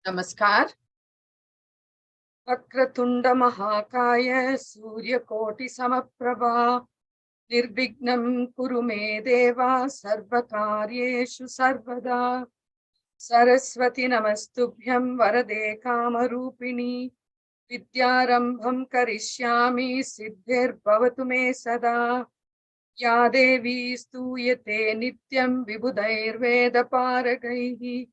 Namaskar. Vakratunda Mahakaya Surya Koti Samaprabha Nirvignam Kurume Deva Sarvakaryeshu Sarvada Saraswati Namastubhyam Varade Kamarupini Vidyarambham Karishyami Siddhir Bhavatu Me Sada Ya Devi Stuyate Nityam Vibhudair Veda Paragaihi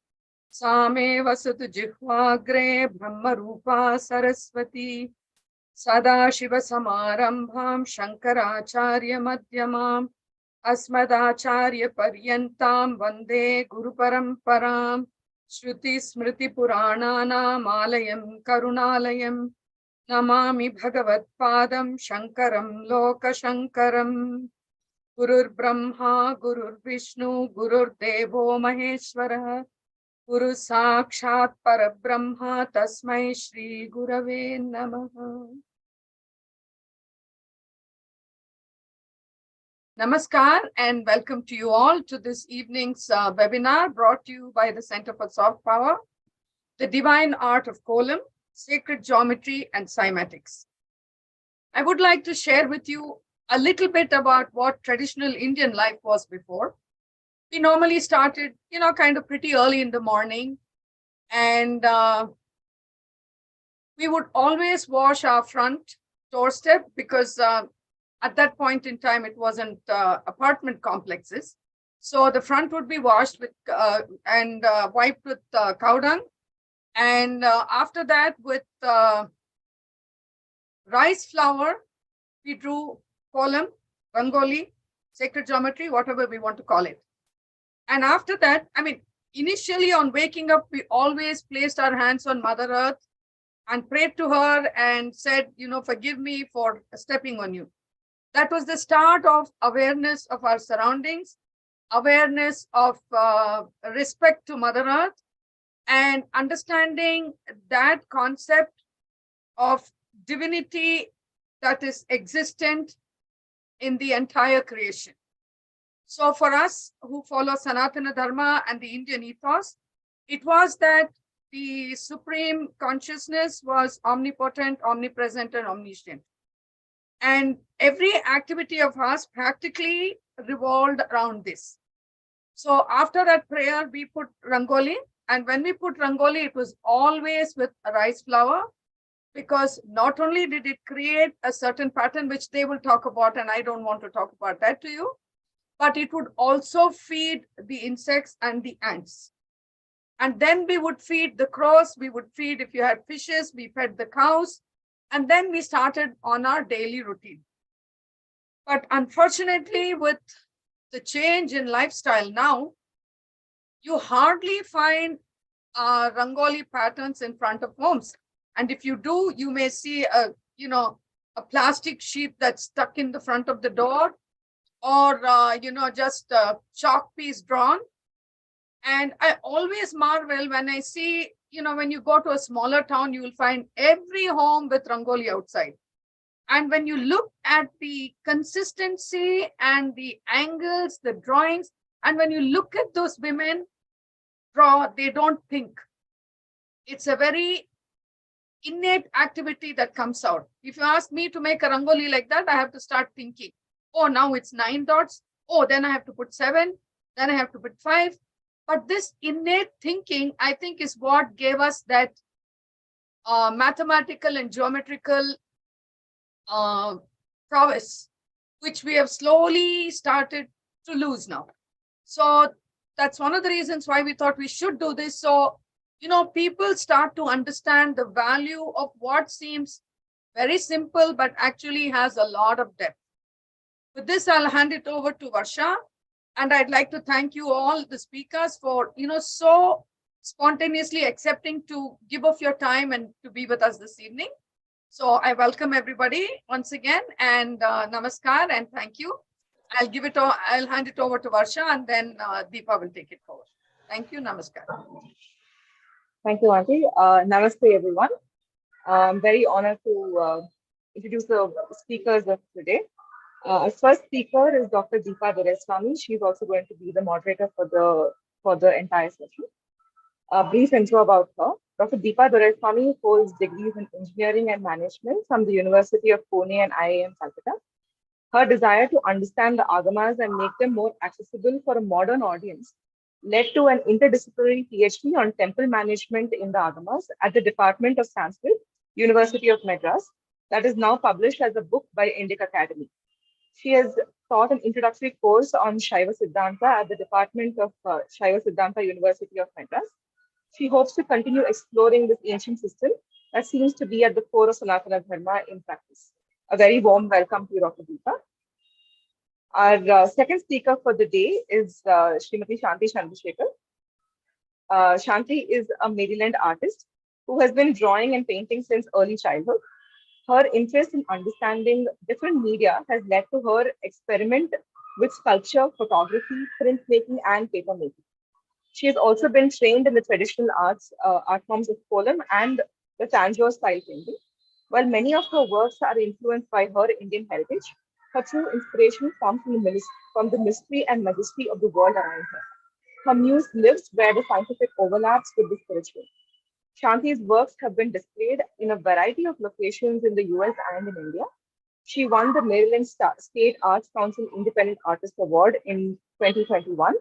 Same Vasatu Jihvagre Brahma Rupa Saraswati Sada Shiva Samarambham Shankaracharya Madhyamam Asmadacharya Paryantam Vande Guru Paramparam Shruti Smriti Purananam Alayam Karunalayam Namami Bhagavat Padam Shankaram Loka Shankaram Gurur Brahma Gurur Vishnu Gurur Devo Maheshwara Guru Sakshat Parabrahma Tasmai Shri Gurave Namaha. Namaskar and welcome to you all to this evening's webinar brought to you by the Center for Soft Power, the Divine Art of Kolam, Sacred Geometry and Cymatics. I would like to share with you a little bit about what traditional Indian life was before. We normally started, kind of pretty early in the morning, and we would always wash our front doorstep because at that point in time, it wasn't apartment complexes. So the front would be washed with and wiped with cow dung. And after that, with rice flour, we drew kolam, rangoli, sacred geometry, whatever we want to call it. And after that, initially on waking up, we always placed our hands on Mother Earth and prayed to her and said, forgive me for stepping on you. That was the start of awareness of our surroundings, awareness of respect to Mother Earth, and understanding that concept of divinity that is existent in the entire creation. So for us who follow Sanatana Dharma and the Indian ethos, it was that the supreme consciousness was omnipotent, omnipresent, and omniscient. And every activity of us practically revolved around this. So after that prayer, we put rangoli. And when we put rangoli, it was always with rice flour, because not only did it create a certain pattern, which they will talk about, and I don't want to talk about that to you, but it would also feed the insects and the ants. And then we would feed the crows, we would feed, if you had fishes, we fed the cows, and then we started on our daily routine. But unfortunately, with the change in lifestyle now, you hardly find rangoli patterns in front of homes. And if you do, you may see a plastic sheet that's stuck in the front of the door, or, just a chalk piece drawn. And I always marvel when I see, when you go to a smaller town, you will find every home with rangoli outside. And when you look at the consistency and the angles, the drawings, and when you look at those women draw, they don't think. It's a very innate activity that comes out. If you ask me to make a rangoli like that, I have to start thinking, oh, now it's 9 dots. Oh, then I have to put 7. Then I have to put 5. But this innate thinking, I think, is what gave us that mathematical and geometrical prowess, which we have slowly started to lose now. So that's one of the reasons why we thought we should do this. So, people start to understand the value of what seems very simple, but actually has a lot of depth. With this, I'll hand it over to Varsha. And I'd like to thank you all, the speakers, for, so spontaneously accepting to give of your time and to be with us this evening. So I welcome everybody once again, and namaskar and thank you. I'll hand it over to Varsha, and then Deepa will take it forward. Thank you. Namaskar. Thank you, Auntie. Namaste, everyone. I'm very honored to introduce the speakers of today. Our first speaker is Dr. Deepa Doreswamy. She's also going to be the moderator for the entire session. A brief intro about her. Dr. Deepa Doraiswamy holds degrees in engineering and management from the University of Pune and IIM Calcutta. Her desire to understand the Agamas and make them more accessible for a modern audience led to an interdisciplinary PhD on temple management in the Agamas at the Department of Sanskrit, University of Madras, that is now published as a book by Indic Academy. She has taught an introductory course on Shaiva Siddhanta at the Department of Shaiva Siddhanta, University of Madras. She hopes to continue exploring this ancient system that seems to be at the core of Sanatana Dharma in practice. A very warm welcome to you, Dr. Deepa. Our second speaker for the day is Srimati Shanthi Chandrasekar. Shanthi is a Maryland artist who has been drawing and painting since early childhood. Her interest in understanding different media has led to her experiment with sculpture, photography, printmaking, and papermaking. She has also been trained in the traditional art forms of Kolam and the Tanjore style painting. While many of her works are influenced by her Indian heritage, her true inspiration comes from the mystery and majesty of the world around her. Her muse lives where the scientific overlaps with the spiritual. Shanti's works have been displayed in a variety of locations in the US and in India. She won the Maryland State Arts Council Independent Artist Award in 2021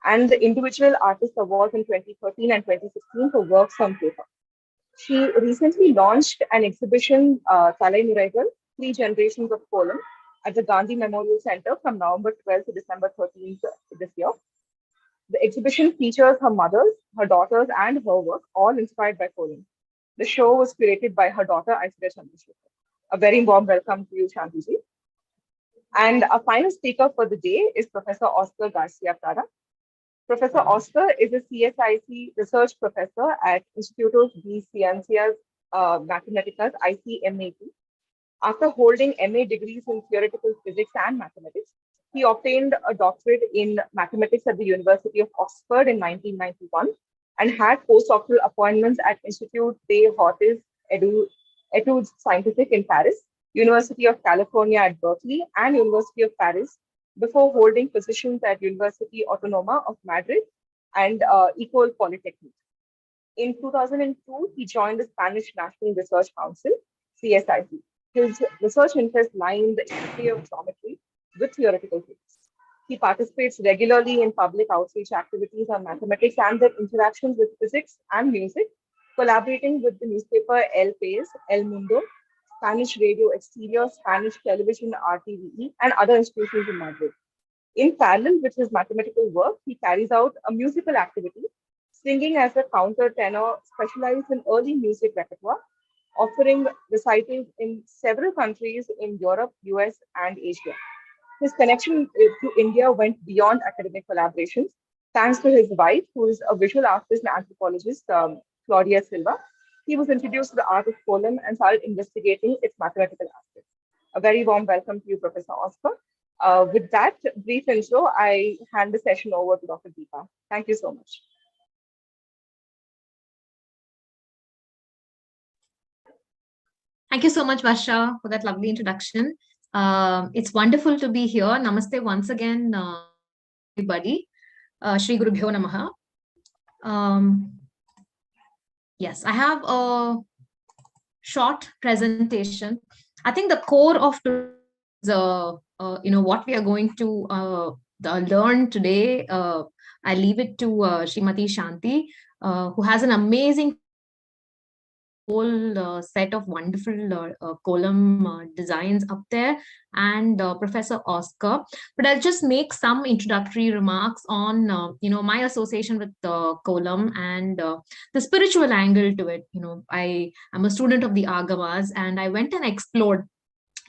and the Individual Artist Award in 2013 and 2016 for works on paper. She recently launched an exhibition, Talai Nuraigal, 3 Generations of Kolam, at the Gandhi Memorial Center from November 12th to December 13th this year. The exhibition features her mother's, her daughter's, and her work, all inspired by Kolam. The show was curated by her daughter, Aisha Chandrasekar. A very warm welcome to you, Shantiji. And our final speaker for the day is Professor Oscar Garcia Prada. Professor Oscar is a CSIC research professor at Instituto de Ciencias Matemáticas, ICMAT. After holding MA degrees in theoretical physics and mathematics, he obtained a doctorate in mathematics at the University of Oxford in 1991 and had postdoctoral appointments at Institut des Hautes Etudes Scientifiques in Paris, University of California at Berkeley, and University of Paris, before holding positions at University Autonoma of Madrid and Ecole Polytechnique. In 2002, he joined the Spanish National Research Council, CSIC. His research interests lie in the interplay of geometry with theoretical physics. He participates regularly in public outreach activities on mathematics and their interactions with physics and music, collaborating with the newspaper El País, El Mundo, Spanish Radio Exterior, Spanish television RTVE, and other institutions in Madrid. In parallel with his mathematical work, he carries out a musical activity, singing as a countertenor specialized in early music repertoire, offering recitals in several countries in Europe, US, and Asia. His connection to India went beyond academic collaborations, thanks to his wife, who is a visual artist and anthropologist, Claudia Silva. He was introduced to the art of Kolam and started investigating its mathematical aspects. A very warm welcome to you, Professor Oscar. With that brief intro, I hand the session over to Dr. Deepa. Thank you so much. Thank you so much, Vasha, for that lovely introduction. It's wonderful to be here. Namaste once again, everybody. Shri Guru Bhyo Namaha. Yes, I have a short presentation. I think the core of what we are going to learn today, I leave it to Srimati Shanthi, who has an amazing whole set of wonderful Kolam designs up there, and Professor Oscar. But I'll just make some introductory remarks on my association with Kolam and the spiritual angle to it. I am a student of the Agamas, and I went and explored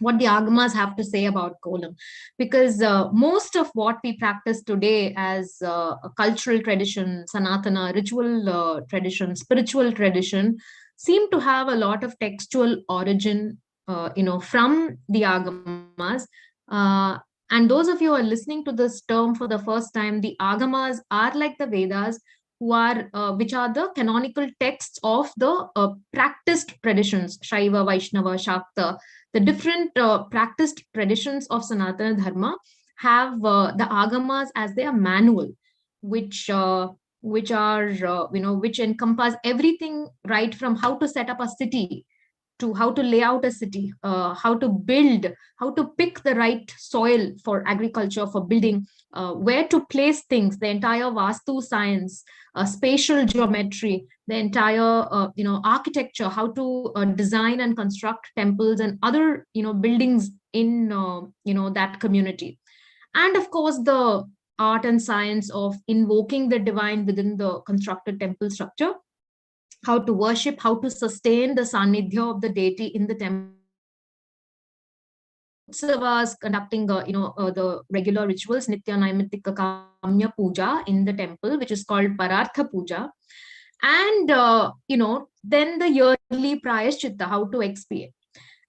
what the Agamas have to say about Kolam, because most of what we practice today as a cultural tradition, Sanatana, ritual tradition, spiritual tradition, seem to have a lot of textual origin, from the Agamas. And those of you who are listening to this term for the first time, the Agamas are like the Vedas, which are the canonical texts of the practiced traditions, Shaiva, Vaishnava, Shakta. The different practiced traditions of Sanatana Dharma have the Agamas as their manual, which which are, which encompass everything, right from how to set up a city to how to lay out a city, how to build, how to pick the right soil for agriculture, for building, where to place things, the entire Vastu science, spatial geometry, the entire, architecture, how to design and construct temples and other, buildings in, that community. And of course, the art and science of invoking the divine within the constructed temple structure, how to worship, how to sustain the sanidhya of the deity in the temple. Utsavas, conducting the regular rituals, Nitya Naimittika Kamya Puja in the temple, which is called Parartha Puja. And then the yearly Prayaschitta, how to expiate.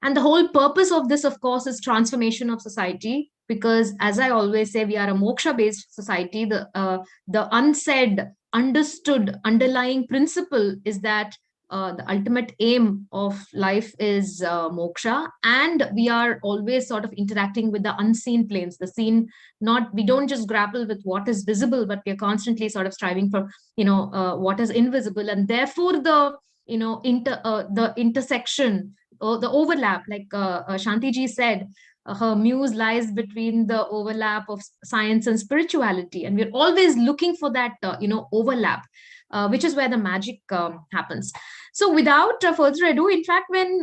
And the whole purpose of this, of course, is transformation of society, because as I always say, we are a moksha-based society. The unsaid, understood, underlying principle is that the ultimate aim of life is moksha, and we are always sort of interacting with the unseen planes, the seen. We don't just grapple with what is visible, but we are constantly sort of striving for what is invisible, and therefore the the intersection, the overlap, like Shanti ji said, her muse lies between the overlap of science and spirituality, and we're always looking for that overlap, which is where the magic happens. So without further ado, in fact, when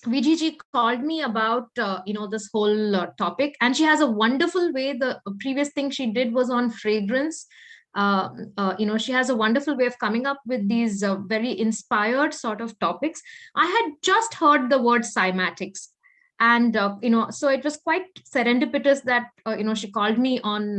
VGG called me about this whole topic, and she has a wonderful way. The previous thing she did was on fragrance. She has a wonderful way of coming up with these very inspired sort of topics. I had just heard the word cymatics, and so it was quite serendipitous that she called me on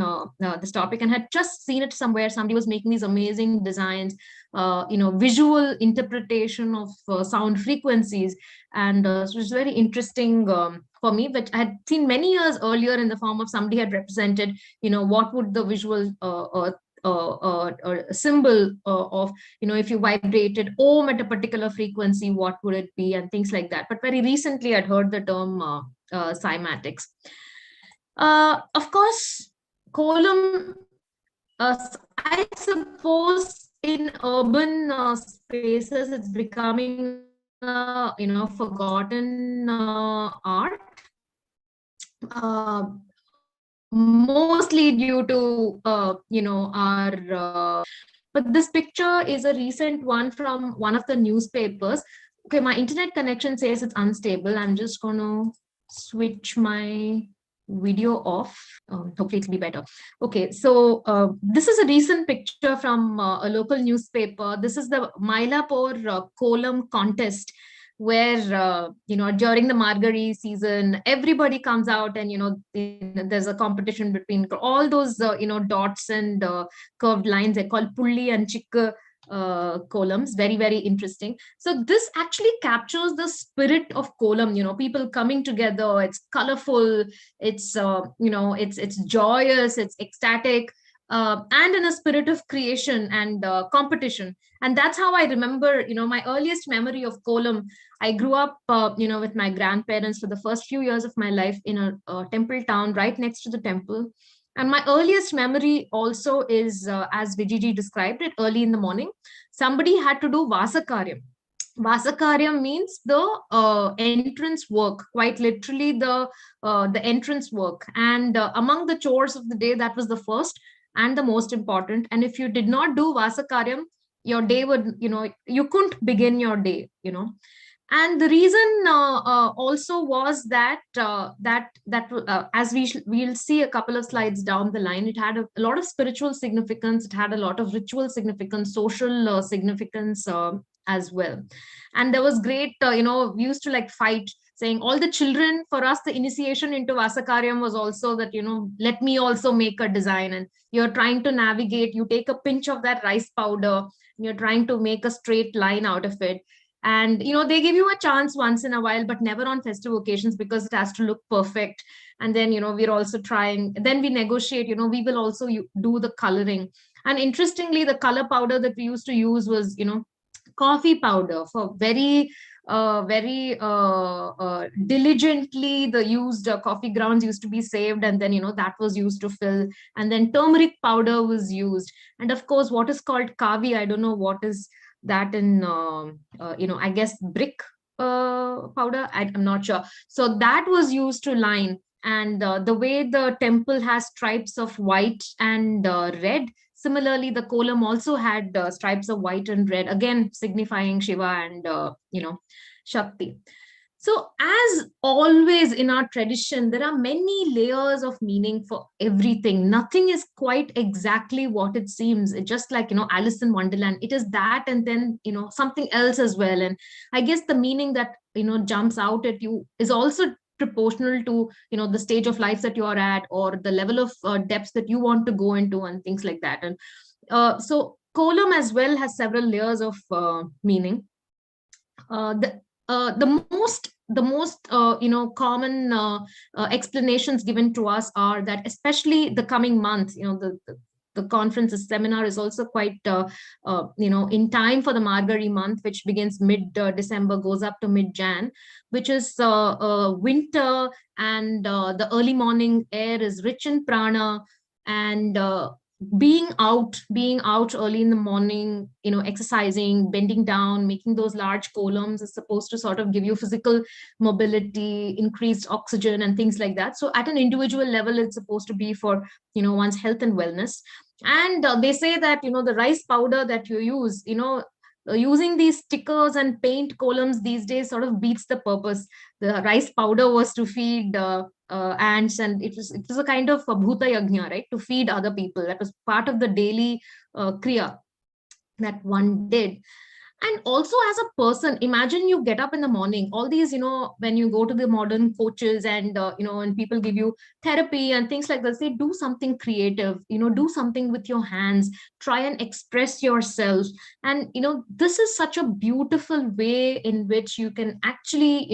this topic, and had just seen it somewhere. Somebody was making these amazing designs, visual interpretation of sound frequencies, and so it was very interesting for me, which I had seen many years earlier in the form of somebody had represented what would the visual symbol of, if you vibrated om at a particular frequency, what would it be, and things like that. But very recently I'd heard the term cymatics. Of course, Kolam, I suppose in urban spaces, it's becoming forgotten art. Mostly due to our but this picture is a recent one from one of the newspapers. Okay, my internet connection says it's unstable. I'm just going to switch my video off. Hopefully it'll be better. Okay, so this is a recent picture from a local newspaper. This is the Mylapore Kolam contest, where during the Margari season, everybody comes out, and there's a competition between all those dots and curved lines. They're called pulli and chikka Kolams. Very, very interesting. So this actually captures the spirit of Kolam. People coming together. It's colorful. It's it's joyous. It's ecstatic. And in a spirit of creation and competition. And that's how I remember, my earliest memory of Kolam. I grew up, with my grandparents for the first few years of my life in a temple town right next to the temple. And my earliest memory also is, as Vijiji described it, early in the morning, somebody had to do Vasakaryam. Vasakaryam means the entrance work, quite literally the entrance work. And among the chores of the day, that was the first and the most important. And if you did not do Vasakaryam, your day would, you couldn't begin your day, And the reason also was that as we'll see a couple of slides down the line, it had a lot of spiritual significance. It had a lot of ritual significance, social significance as well. And there was great, we used to fight, saying all the children, for us, the initiation into Vasakaryam was also that, let me also make a design. And you're trying to navigate, you take a pinch of that rice powder, you're trying to make a straight line out of it. And, they give you a chance once in a while, but never on festive occasions, because it has to look perfect. And then, we're also trying, then we negotiate, we will also do the coloring. And interestingly, the color powder that we used to use was, coffee powder for very very diligently the used coffee grounds used to be saved, and then that was used to fill, and then turmeric powder was used, and of course what is called kavi, I don't know what is that in I guess brick powder, I'm not sure. So that was used to line, and the way the temple has stripes of white and red, similarly the kolam also had stripes of white and red, again signifying Shiva and Shakti. So as always in our tradition, there are many layers of meaning for everything. Nothing is quite exactly what it seems. It's just like Alice in Wonderland, it is that and then something else as well. And I guess the meaning that jumps out at you is also proportional to the stage of life that you are at, or the level of depths that you want to go into, and things like that. And so kolam as well has several layers of meaning. The most common explanations given to us are that, especially the coming month, the conference, the seminar is also quite in time for the Margari month, which begins mid December, goes up to mid Jan, which is winter, and the early morning air is rich in prana, and being out early in the morning, exercising, bending down, making those large columns is supposed to sort of give you physical mobility, increased oxygen, and things like that. So at an individual level, it's supposed to be for one's health and wellness. And they say that the rice powder that you use, using these stickers and paint columns these days sort of beats the purpose. The rice powder was to feed ants, and it was a kind of a bhuta yajna, right, to feed other people. That was part of the daily kriya that one did. And also, as a person, imagine you get up in the morning, all these when you go to the modern coaches, and and people give you therapy and things like that, say do something creative, do something with your hands, try and express yourself. And this is such a beautiful way in which you can actually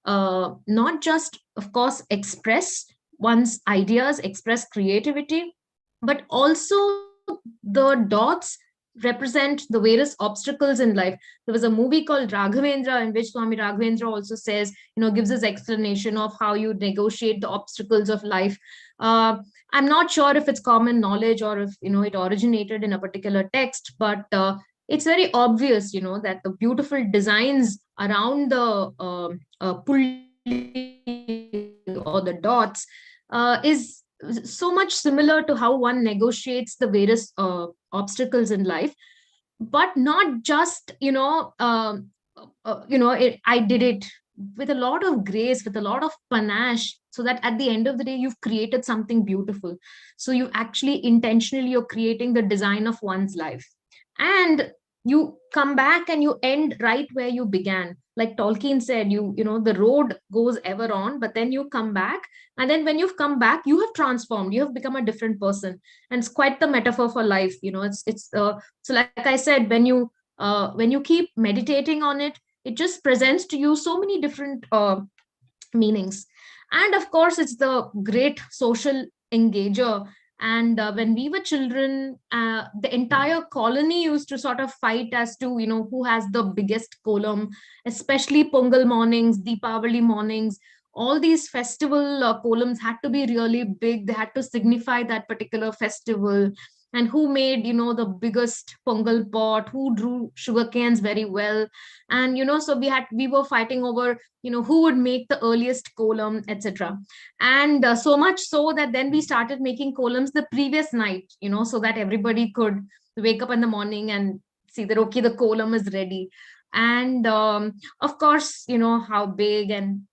not just, of course, express one's ideas, express creativity, but also the dots represent the various obstacles in life. There was a movie called Raghavendra, in which Swami Raghavendra also says, gives his explanation of how you negotiate the obstacles of life. I'm not sure if it's common knowledge or if it originated in a particular text, but it's very obvious, that the beautiful designs around the pulley or the dots is so much similar to how one negotiates the various obstacles in life. But not just I did it with a lot of grace, with a lot of panache, so that at the end of the day you've created something beautiful. So you actually intentionally, you're creating the design of one's life, and you come back and you end right where you began. Like Tolkien said, the road goes ever on, but then you come back, and then when you've come back, you have transformed, you have become a different person. And it's quite the metaphor for life. It's so like I said, when you keep meditating on it, it just presents to you so many different meanings. And of course, it's the great social engager. And when we were children, the entire colony used to sort of fight as to who has the biggest kolam, especially Pongal mornings, Deepavali mornings. All these festival columns had to be really big. They had to signify that particular festival. And who made the biggest pongal pot, who drew sugar canes very well. And so we were fighting over who would make the earliest kolam, etc. And so much so that then we started making columns the previous night, so that everybody could wake up in the morning and see that, okay, the kolam is ready. And of course, how big and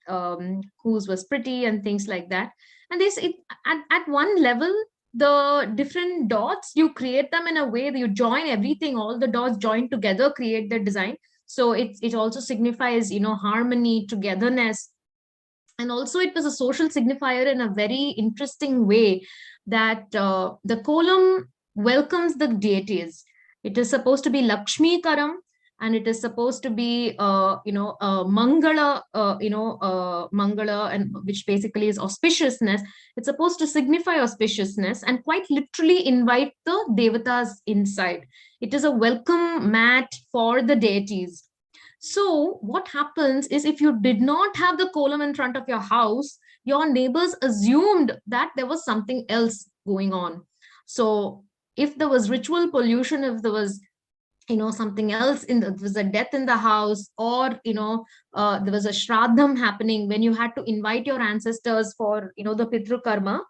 whose was pretty and things like that. And at one level, the different dots, you create them in a way that you join everything, all the dots joined together create the design. So it also signifies harmony, togetherness. And also it was a social signifier in a very interesting way, that the kolam welcomes the deities. It is supposed to be Lakshmi Karam, and it is supposed to be Mangala, Mangala, and which basically is auspiciousness. It's supposed to signify auspiciousness and quite literally invite the devatas inside. It is a welcome mat for the deities. So what happens is, if you did not have the kolam in front of your house, your neighbors assumed that there was something else going on. So if there was ritual pollution, if there was something else there was a death in the house, or there was a shraddham happening when you had to invite your ancestors for the pitru karma,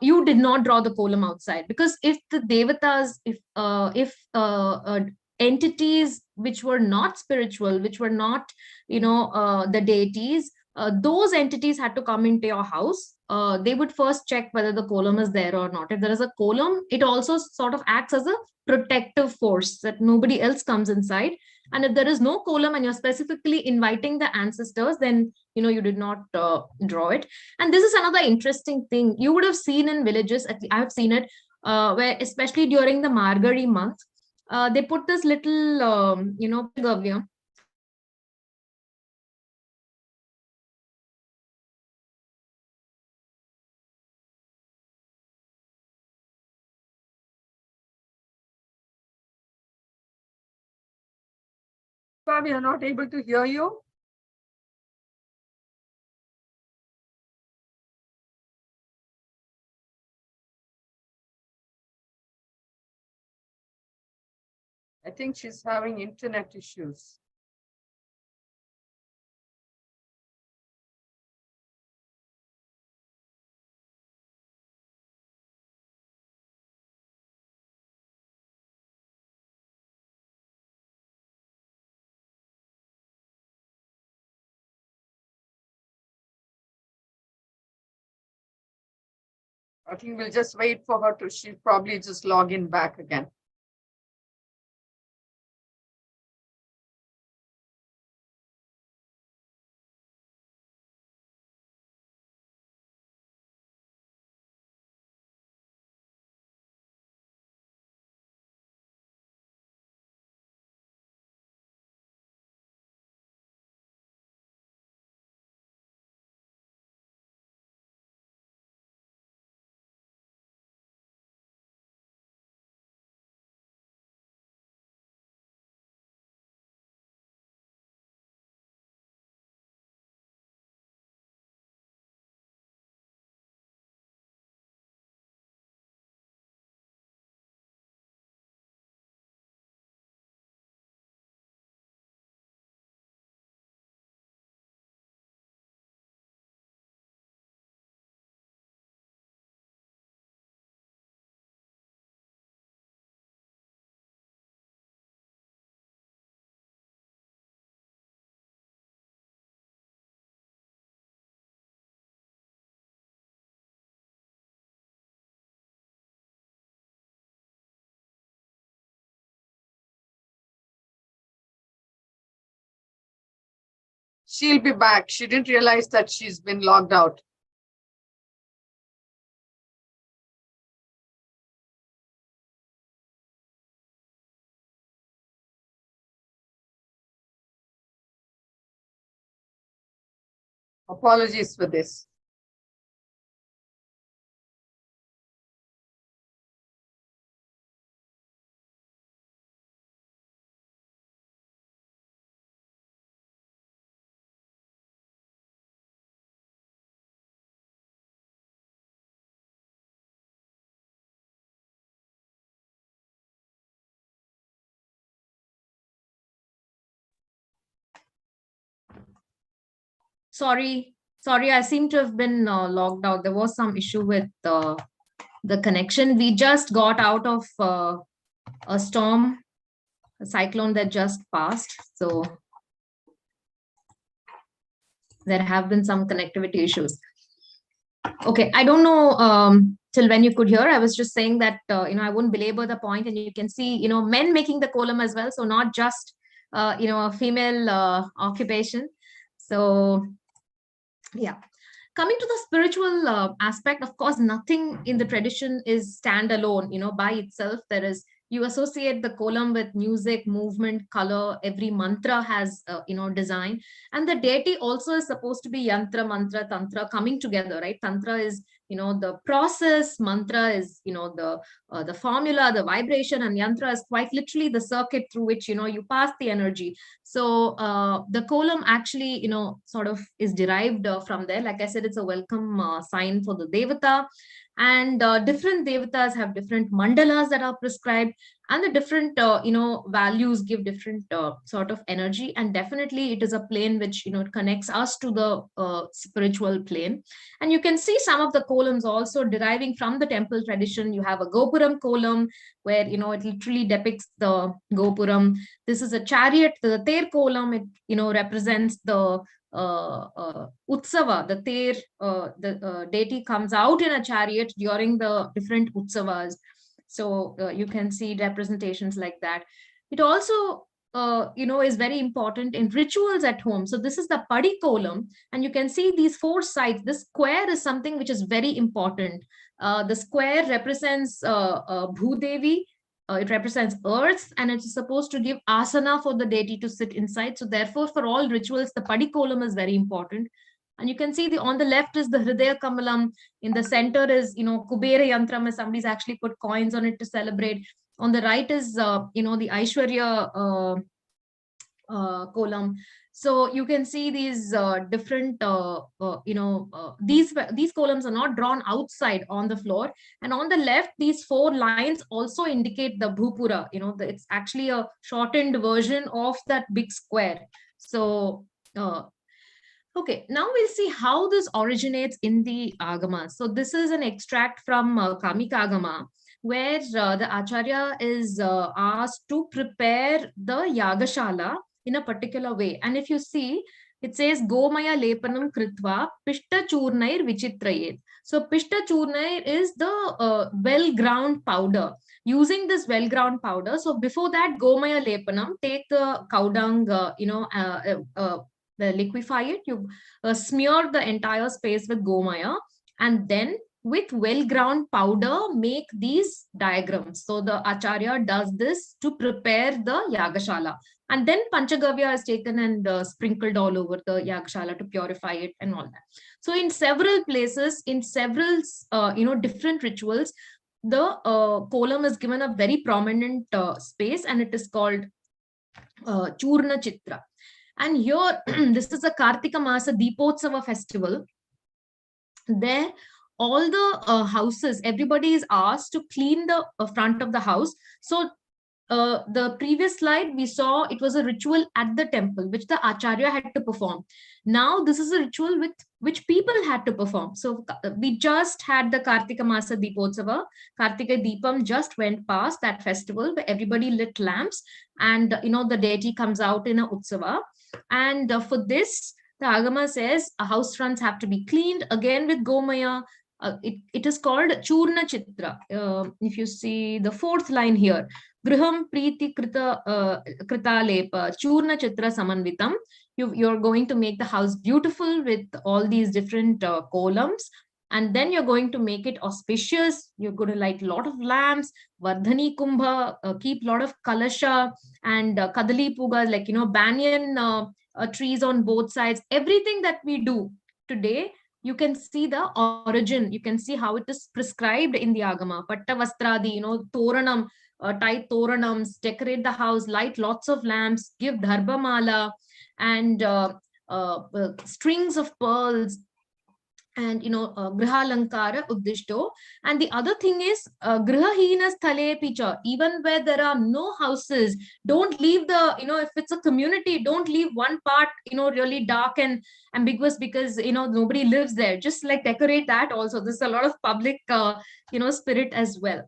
you did not draw the kolam outside, because if the devatas, if entities which were not spiritual, which were not the deities, those entities had to come into your house. They would first check whether the kolam is there or not. If there is a kolam, it also sort of acts as a protective force that nobody else comes inside. And if there is no kolam and you're specifically inviting the ancestors, then you did not draw it. And this is another interesting thing you would have seen in villages. I have seen it where, especially during the Margari month, they put this little gavya. We are not able to hear you. I think she's having internet issues. I think we'll just wait for her to, she'll probably just log in back again. She'll be back. She didn't realize that she's been logged out. Apologies for this. Sorry, I seem to have been logged out. There was some issue with the connection. We just got out of a storm, a cyclone that just passed. So there have been some connectivity issues. Okay, I don't know till when you could hear. I was just saying that, I wouldn't belabor the point, and you can see, men making the kolam as well. So not just, a female occupation. So yeah. Coming to the spiritual aspect, of course, nothing in the tradition is standalone, by itself. You associate the kolam with music, movement, color. Every mantra has, design. And the deity also is supposed to be yantra, mantra, tantra coming together, right? Tantra is, the process. Mantra is, the formula, the vibration, and yantra is quite literally the circuit through which, you pass the energy. So the kolam actually, sort of is derived from there. Like I said, it's a welcome sign for the devata. And different devatas have different mandalas that are prescribed, and the different values give different sort of energy. And definitely it is a plane which it connects us to the spiritual plane. And you can see some of the kolams also deriving from the temple tradition. You have a gopuram kolam, where it literally depicts the gopuram. This is a chariot. The ter kolam, it represents the utsava. The ter, the deity comes out in a chariot during the different utsavas. So you can see representations like that. It also is very important in rituals at home. So this is the padi kolam, and you can see these four sides. This square is something which is very important. The square represents Bhudevi. It represents earth, and it's supposed to give asana for the deity to sit inside. So therefore, for all rituals, the padi kolam is very important. And you can see on the left is the Hridaya Kamalam. In the center is, Kubera Yantram, as somebody's actually put coins on it to celebrate. On the right is, the Aishwarya kolam. So you can see these different, these columns are not drawn outside on the floor. And on the left, these four lines also indicate the Bhupura. It's actually a shortened version of that big square. So, okay, now we'll see how this originates in the Agamas. So this is an extract from Kamika Agama, where the Acharya is asked to prepare the Yagashala in a particular way. And if you see, it says Gomaya Lepanam Kritva Pishta Churnair Vichitrayet. So Pishta Churnair is the well-ground powder. Using this well-ground powder, so before that, Gomaya Lepanam, take the cow dung, liquefy it, you smear the entire space with Gomaya, and then with well-ground powder, make these diagrams. So the Acharya does this to prepare the Yagashala. And then Panchagavya is taken and sprinkled all over the Yagashala to purify it and all that. So in several places, in several, different rituals, the kolam is given a very prominent space, and it is called Churna Chitra. And here, this is a Kartika Masa Deepotsava festival. There, all the houses, everybody is asked to clean the front of the house. So the previous slide, we saw it was a ritual at the temple, which the Acharya had to perform. Now, this is a ritual with which people had to perform. So we just had the Kartika Masa Deepotsava. Kartika Deepam just went past that festival where everybody lit lamps, and the deity comes out in a Utsava. And for this, the Agama says house fronts have to be cleaned again with Gomaya. It is called Churna Chitra. If you see the fourth line here, Griham Preeti Krita Lepa Churna Chitra Samanvitam. You're going to make the house beautiful with all these different columns. And then you're going to make it auspicious. You're going to light a lot of lamps, Vardhani Kumbha, keep a lot of Kalasha and Kadali Puga, like, banyan trees on both sides. Everything that we do today, you can see the origin. You can see how it is prescribed in the Agama. Patta Vastradi, Toranam, tie Toranams, decorate the house, light lots of lamps, give Dharbamala and strings of pearls, and griha lankara uddishto. And the other thing is grihahina sthale picha, even where there are no houses, don't leave the if it's a community, don't leave one part really dark and ambiguous because nobody lives there. Just like decorate that also. There's a lot of public spirit as well.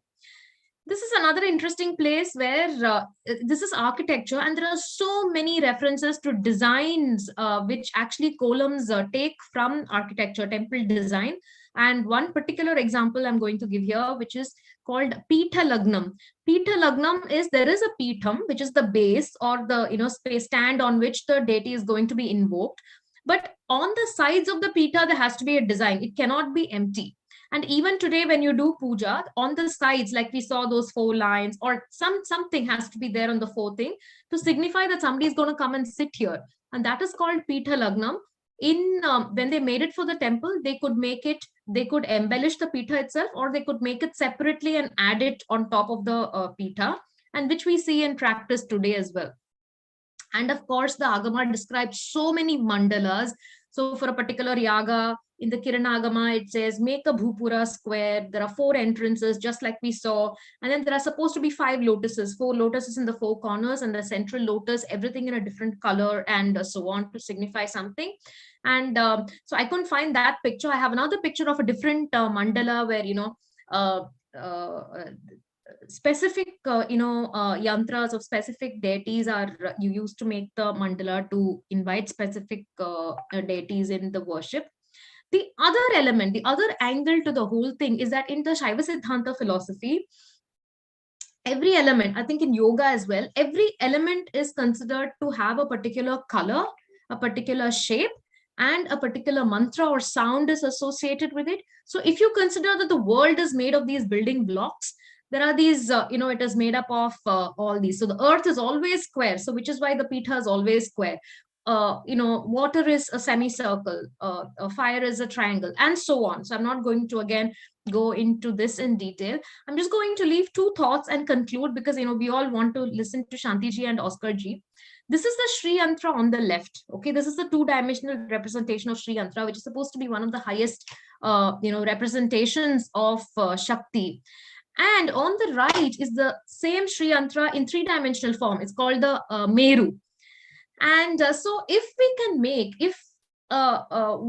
This is another interesting place where this is architecture, and there are so many references to designs which actually columns take from architecture, temple design. And one particular example I'm going to give here, which is called Pitha Lagnam. Pitha Lagnam is, there is a Pitham, which is the base or the space stand on which the deity is going to be invoked. But on the sides of the Pitha, there has to be a design. It cannot be empty. And even today, when you do puja, on the sides, like we saw those 4 lines, or something has to be there on the 4th thing to signify that somebody is going to come and sit here. And that is called Pitha Lagnam. When they made it for the temple, they could make it They could embellish the pita itself, or they could make it separately and add it on top of the pita, and which we see in practice today as well. And of course, the Agama describes so many mandalas. So for a particular yaga, in the Kiranagama, it says, make a Bhupura square. There are 4 entrances, just like we saw. And then there are supposed to be 5 lotuses, 4 lotuses in the 4 corners, and the central lotus, everything in a different color, and so on, to signify something. And so I couldn't find that picture. I have another picture of a different mandala where, specific yantras of specific deities are you used to make the mandala to invite specific deities in the worship. The other element, the other angle to the whole thing is that in the Shaiva Siddhanta philosophy, every element, I think in yoga as well, every element is considered to have a particular color, a particular shape, and a particular mantra or sound is associated with it. So if you consider that the world is made of these building blocks, there are these, it is made up of all these. So the earth is always square. So which is why the pita is always square. Water is a semicircle, fire is a triangle, and so on. So I'm not going to again go into this in detail. I'm just going to leave 2 thoughts and conclude, because we all want to listen to Shanthi ji and Oscar ji. This is the Sri Yantra on the left. Okay, this is the 2-dimensional representation of Sri Yantra, which is supposed to be one of the highest, representations of Shakti. And on the right is the same Sri Yantra in 3-dimensional form. It's called the Meru. And so if we can make, if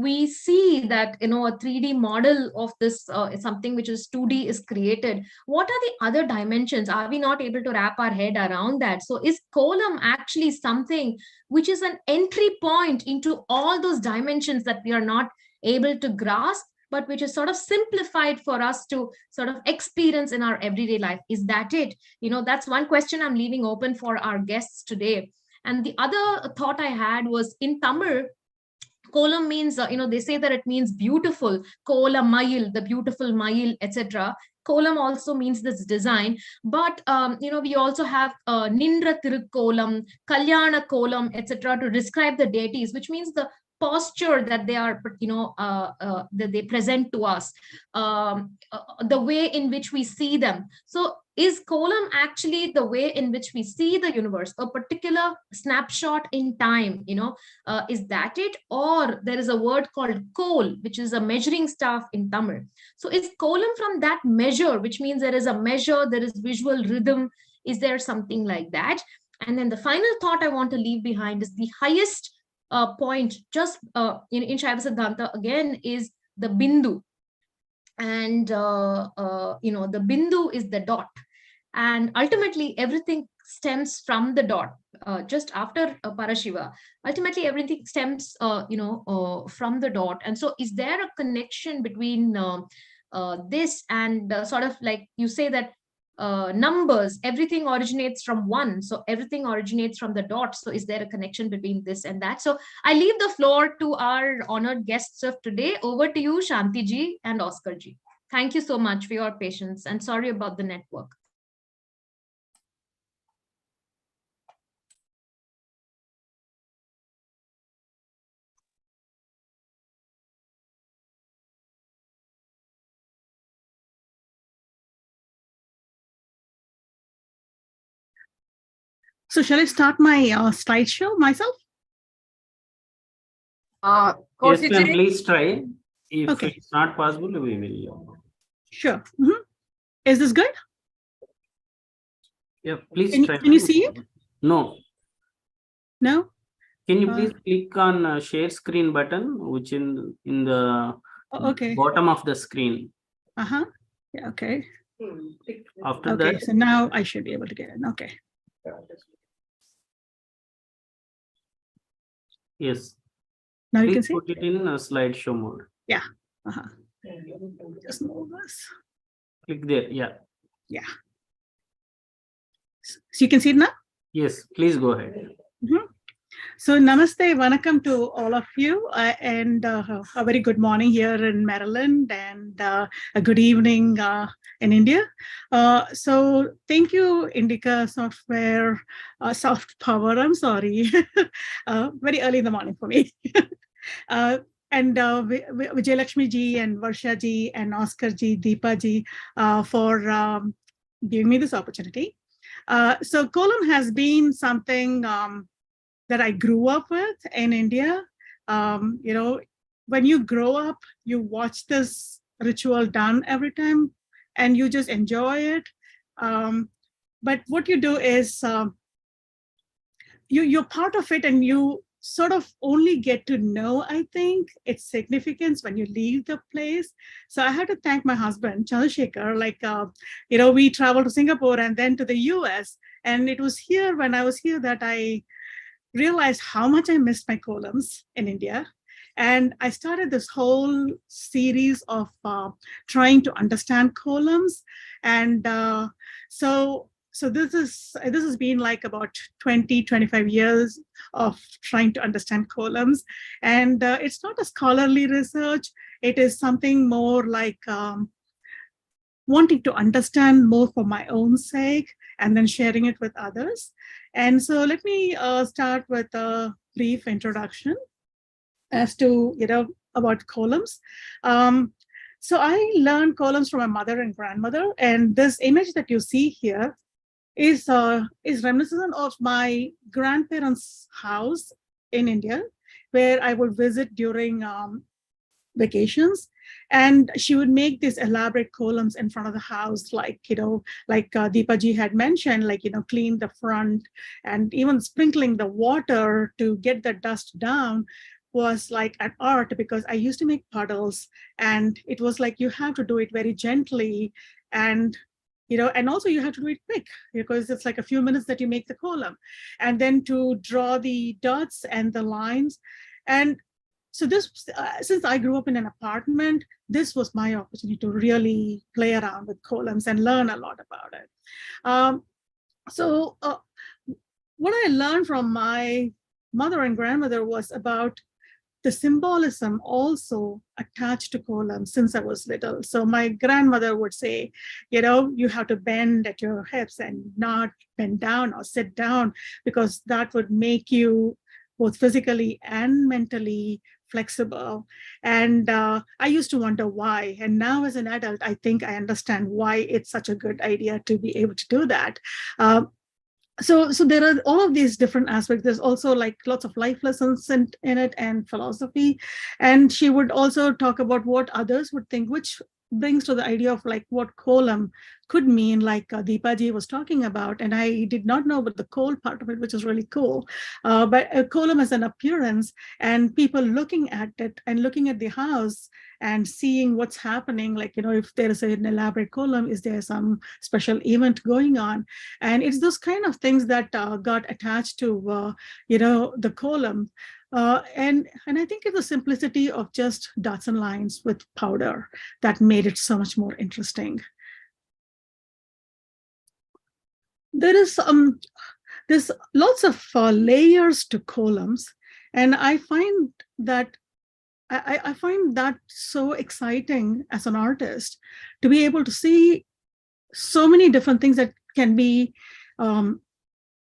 we see that, a 3D model of this, something which is 2D is created, what are the other dimensions? Are we not able to wrap our head around that? So is Kolam actually something which is an entry point into all those dimensions that we are not able to grasp, but which is sort of simplified for us to sort of experience in our everyday life? Is that it? That's one question I'm leaving open for our guests today. And the other thought I had was, in Tamil, Kolam means, they say that it means beautiful. Kola Mayil, the beautiful Mayil, etc. Kolam also means this design. But, we also have Nindra Tirukkolam, Kalyana Kolam, etc. to describe the deities, which means the posture that they are, that they present to us, the way in which we see them. So is Kolam actually the way in which we see the universe, a particular snapshot in time? Is that it? Or there is a word called kol, which is a measuring staff in Tamil. So is Kolam from that measure, which means there is a measure, there is visual rhythm? Is there something like that? And then the final thought I want to leave behind is the highest point, just in Shaiva Siddhanta again, is the bindu. And the bindu is the dot, and ultimately everything stems from the dot. Just after Parashiva, ultimately everything stems from the dot. And so is there a connection between this and sort of like you say that numbers, everything originates from 1, so everything originates from the dot? So is there a connection between this and that? So I leave the floor to our honored guests of today. Over to you, Shanthi ji and Oscar ji. Thank you so much for your patience, and sorry about the network. So shall I start my slideshow myself? Yes, ma'am, please try. If Okay. it's not possible, we will. Sure. Mhm. Is this good? Yeah, please Can you- try. can you see it? No. No? Can you please click on share screen button, which in the Okay. bottom of the screen. Uh-huh. Yeah, okay. After Okay, that, so now I should be able to get it. Okay. yes. Now you can Please see? put it in slideshow mode. Yeah. Uh-huh. Just move this. Click there. Yeah. Yeah. So you can see it now? Yes, please go ahead. Mhm. So namaste, vanakkam to all of you, and a very good morning here in Maryland, and a good evening in India. So thank you, Indica Software, Soft Power, I'm sorry, very early in the morning for me. Vijayalakshmi ji and Varsha ji and Oscar ji, Deepa ji for giving me this opportunity. So Kolam has been something that I grew up with in India. When you grow up, you watch this ritual done every time and you just enjoy it. But what you do is you're part of it, and you sort of only get to know, I think, its significance when you leave the place. So I had to thank my husband, Chandrasekar. We traveled to Singapore and then to the US. And it was here, when I was here, that I realized how much I missed my Kolams in India. And I started this whole series of trying to understand Kolams. And so this has been like about 20-25 years of trying to understand Kolams. And it's not a scholarly research. It is something more like wanting to understand more for my own sake and then sharing it with others. And so let me start with a brief introduction as to, about Kolams. So I learned Kolams from my mother and grandmother. And this image that you see here is reminiscent of my grandparents' house in India, where I would visit during vacations. And she would make these elaborate Kolams in front of the house, like Deepa ji had mentioned, clean the front, and even sprinkling the water to get the dust down was like an art, because I used to make puddles, and it was like you have to do it very gently, and also you have to do it quick, because it's like a few minutes that you make the Kolam, and then to draw the dots and the lines. And so this, since I grew up in an apartment, this was my opportunity to really play around with Kolams and learn a lot about it. What I learned from my mother and grandmother was about the symbolism also attached to Kolams since I was little. So my grandmother would say, you have to bend at your hips and not bend down or sit down, because that would make you both physically and mentally flexible. And I used to wonder why. And now as an adult, I think I understand why it's such a good idea to be able to do that. So there are all of these different aspects. There's also like lots of life lessons in it and philosophy. And she would also talk about what others would think, which brings to the idea of like what Kolam could mean, like Deepa ji was talking about. And I did not know about the coal part of it, which is really cool. But a Kolam is an appearance, and people looking at it and looking at the house and seeing what's happening, like, if there is an elaborate Kolam, is there some special event going on? And it's those kind of things that got attached to, the Kolam. And I think it's the simplicity of just dots and lines with powder that made it so much more interesting. There's lots of layers to Kolams, and I find that I find that so exciting as an artist, to be able to see so many different things that can be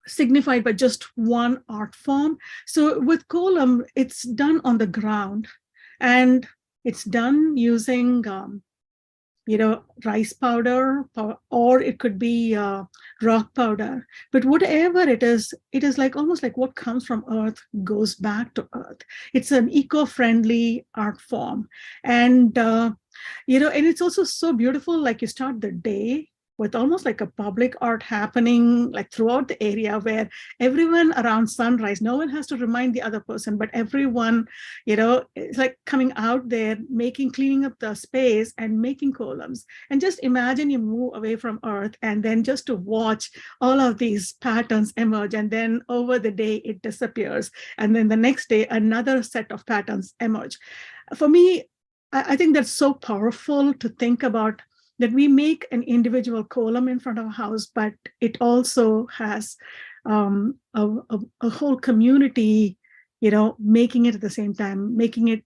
signified by just one art form. So with Kolam, it's done on the ground, and it's done using rice powder, or it could be rock powder. But whatever it is like almost like what comes from earth goes back to earth. It's an eco-friendly art form. And, and it's also so beautiful, like you start the day with almost like a public art happening like throughout the area, where everyone around sunrise, no one has to remind the other person, but everyone, it's like coming out there, cleaning up the space and making Kolams. And just imagine you move away from earth, and then just to watch all of these patterns emerge, and then over the day it disappears. And then the next day, another set of patterns emerge. For me, I think that's so powerful to think about, that we make an individual Kolam in front of a house, but it also has a whole community, making it at the same time, making it,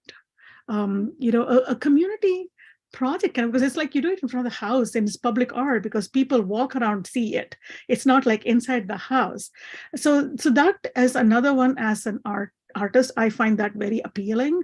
a community project, because it's like you do it in front of the house, and it's public art because people walk around, see it. It's not like inside the house. So that as another one, as an artist, I find that very appealing.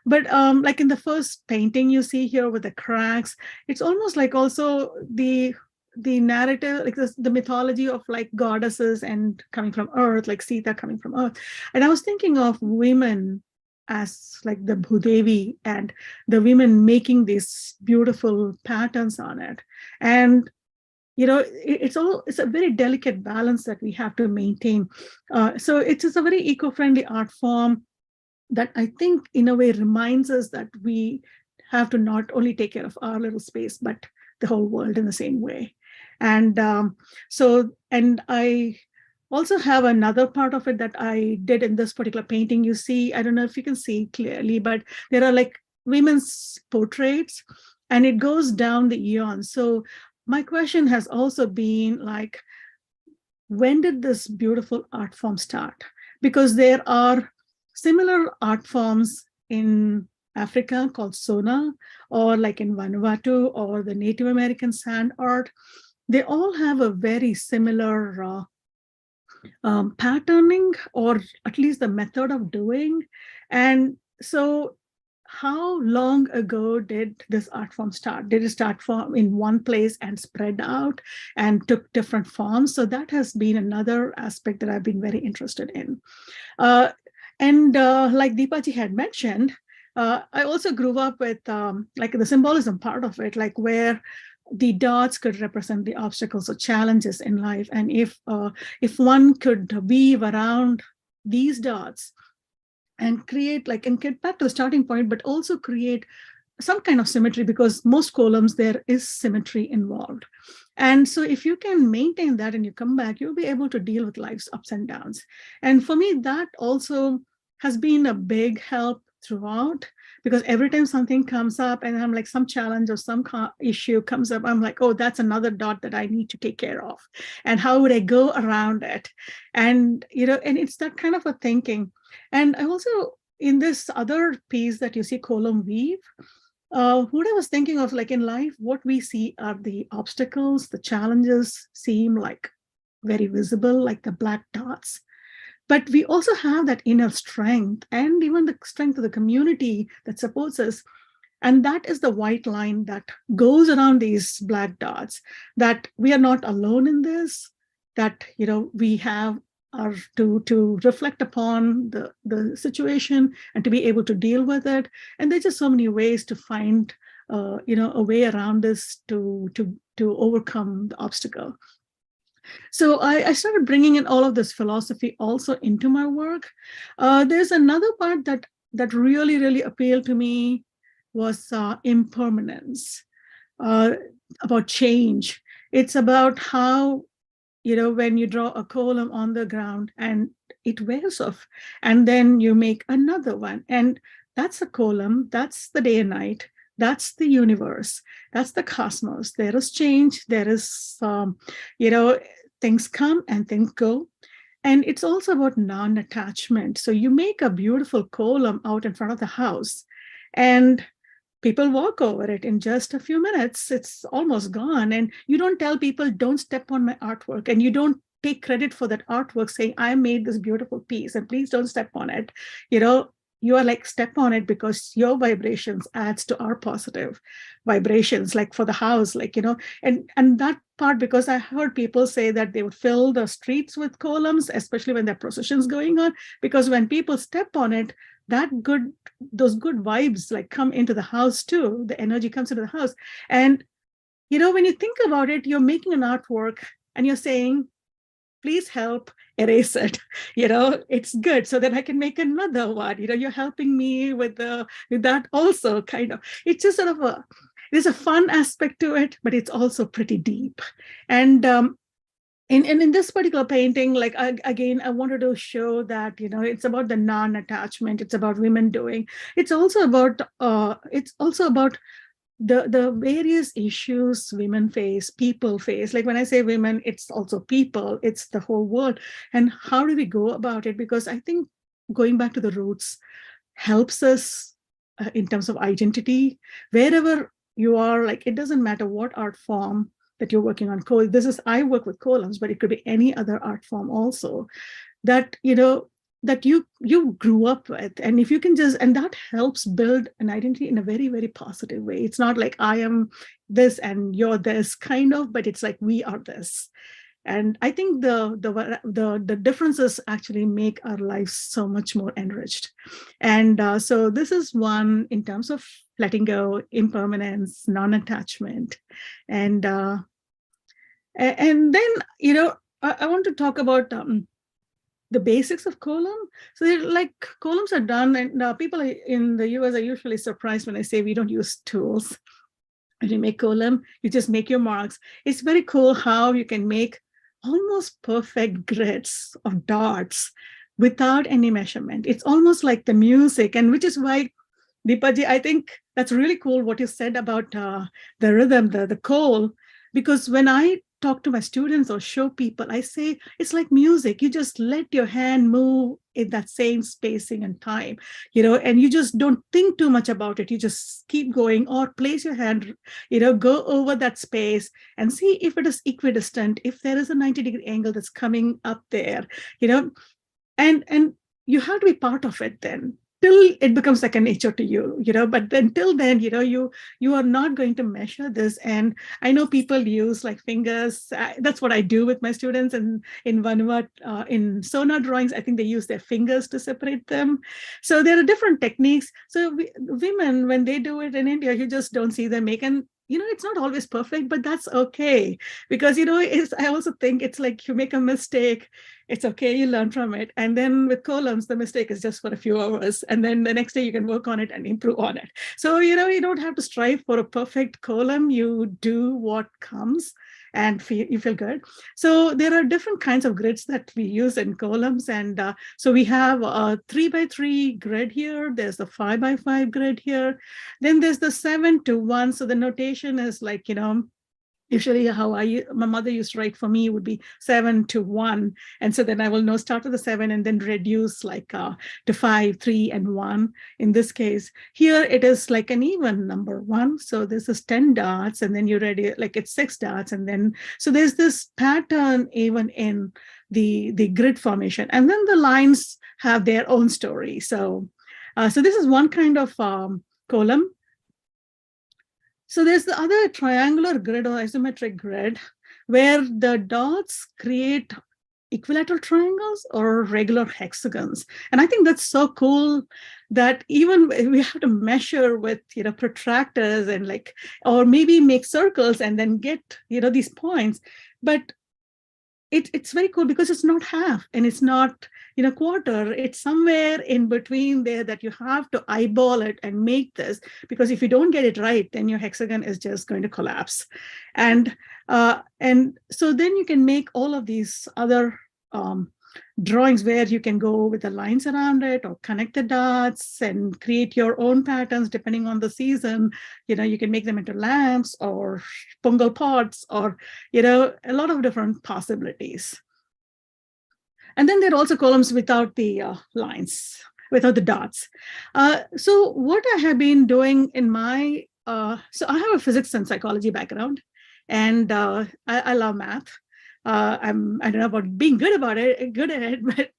But like in the first painting you see here with the cracks, it's almost like also the narrative, like the mythology of like goddesses and coming from earth, like Sita coming from earth. And I was thinking of women as like the Bhudevi, and the women making these beautiful patterns on it. And it's a very delicate balance that we have to maintain. So it is a very eco-friendly art form that I think in a way reminds us that we have to not only take care of our little space, but the whole world in the same way. And and I also have another part of it that I did in this particular painting. You see, I don't know if you can see clearly, but there are like women's portraits, and it goes down the eons. So my question has also been like, when did this beautiful art form start? Because there are similar art forms in Africa called Sona, or like in Vanuatu, or the Native American sand art. They all have a very similar patterning, or at least the method of doing. And so how long ago did this art form start? Did it start from in one place and spread out and took different forms? So that has been another aspect that I've been very interested in. And like Deepaji had mentioned, I also grew up with like the symbolism part of it, like where the dots could represent the obstacles or challenges in life. And if one could weave around these dots and create like, and get back to the starting point, but also create some kind of symmetry, because most columns there is symmetry involved. And so if you can maintain that and you come back, you'll be able to deal with life's ups and downs. And for me, that also has been a big help throughout, because every time something comes up and I'm like, some challenge or some issue comes up, I'm like, oh, that's another dot that I need to take care of. And how would I go around it? And, and it's that kind of a thinking. And I also, in this other piece that you see, Kolam Weave, what I was thinking of, like in life, what we see are the obstacles, the challenges seem like very visible, like the black dots. But we also have that inner strength, and even the strength of the community that supports us. And that is the white line that goes around these black dots, that we are not alone in this, that, we have to reflect upon the situation and to be able to deal with it. And there's just so many ways to find, a way around this to overcome the obstacle. So I started bringing in all of this philosophy also into my work. There's another part that really, really appealed to me, was impermanence, about change. It's about how, when you draw a column on the ground and it wears off, and then you make another one, and that's a column, that's the day and night, that's the universe, that's the cosmos. There is change, there is, things come and things go. And it's also about non-attachment. So you make a beautiful column out in front of the house, and people walk over it in just a few minutes. It's almost gone. And you don't tell people, don't step on my artwork. And you don't take credit for that artwork saying, I made this beautiful piece and please don't step on it. You are like, step on it because your vibrations adds to our positive vibrations, like for the house, like, and that part, because I heard people say that they would fill the streets with columns, especially when there are processions going on, because when people step on it, those good vibes like come into the house too. The energy comes into the house. And, when you think about it, you're making an artwork and you're saying, please help erase it. It's good so that I can make another one. You're helping me with that also, kind of. It's just sort of there's a fun aspect to it, but it's also pretty deep. And in this particular painting, like I wanted to show that it's about the non-attachment. It's about women doing. It's also about the various issues women face, people face. Like when I say women, it's also people, it's the whole world. And how do we go about it? Because I think going back to the roots helps us in terms of identity. Wherever you are, like, it doesn't matter what art form that you're working on. I work with columns, but it could be any other art form also. That, that you grew up with. And if you can just, and that helps build an identity in a very, very positive way. It's not like I am this and you're this kind of, but it's like we are this. And I think the differences actually make our lives so much more enriched. And so this is one in terms of letting go, impermanence, non-attachment. And then, I want to talk about the basics of Kolam. So like Kolams are done, and people in the US are usually surprised when I say we don't use tools. When you make Kolam, you just make your marks. It's very cool how you can make almost perfect grids of dots without any measurement. It's almost like the music, and which is why, Deepaji, I think that's really cool what you said about the rhythm, the call, because when I talk to my students or show people, I say it's like music. You just let your hand move in that same spacing and time, and you just don't think too much about it. You just keep going, or place your hand, go over that space and see if it is equidistant, if there is a 90-degree angle that's coming up there, and you have to be part of it then, till it becomes second nature to you, but then till then, you are not going to measure this. And I know people use like fingers. That's what I do with my students. And in Vanuatu, in Sona drawings, I think they use their fingers to separate them. So there are different techniques. So women, when they do it in India, you just don't see them make. And it's not always perfect, but that's okay. Because, I also think it's like you make a mistake, it's okay, you learn from it. And then with Kolams, the mistake is just for a few hours. And then the next day you can work on it and improve on it. So, you don't have to strive for a perfect Kolam. You do what comes and you feel good. So there are different kinds of grids that we use in Kolams. And so we have a 3x3 grid here. There's a 5x5 grid here. Then there's the 7:1. So the notation is like, usually how my mother used to write for me would be 7:1. And so then I will know start with the 7 and then reduce like to 5, 3, and 1. In this case, here it is like an even number 1. So this is 10 dots, and then you ready like it's 6 dots. And then, so there's this pattern even in the grid formation. And then the lines have their own story. So, so this is one kind of Kolam. So there's the other triangular grid or isometric grid where the dots create equilateral triangles or regular hexagons. And I think that's so cool that even we have to measure with, protractors and like, or maybe make circles and then get, these points. But it's very cool because it's not half and it's not, quarter. It's somewhere in between there that you have to eyeball it and make this, because if you don't get it right, then your hexagon is just going to collapse. And so then you can make all of these other drawings where you can go with the lines around it or connect the dots and create your own patterns depending on the season. You can make them into lamps or pongal pots or, a lot of different possibilities. And then there are also Kolams without the lines, without the dots. So what I have been doing in my, so I have a physics and psychology background, and I love math. I don't know about being good at it, but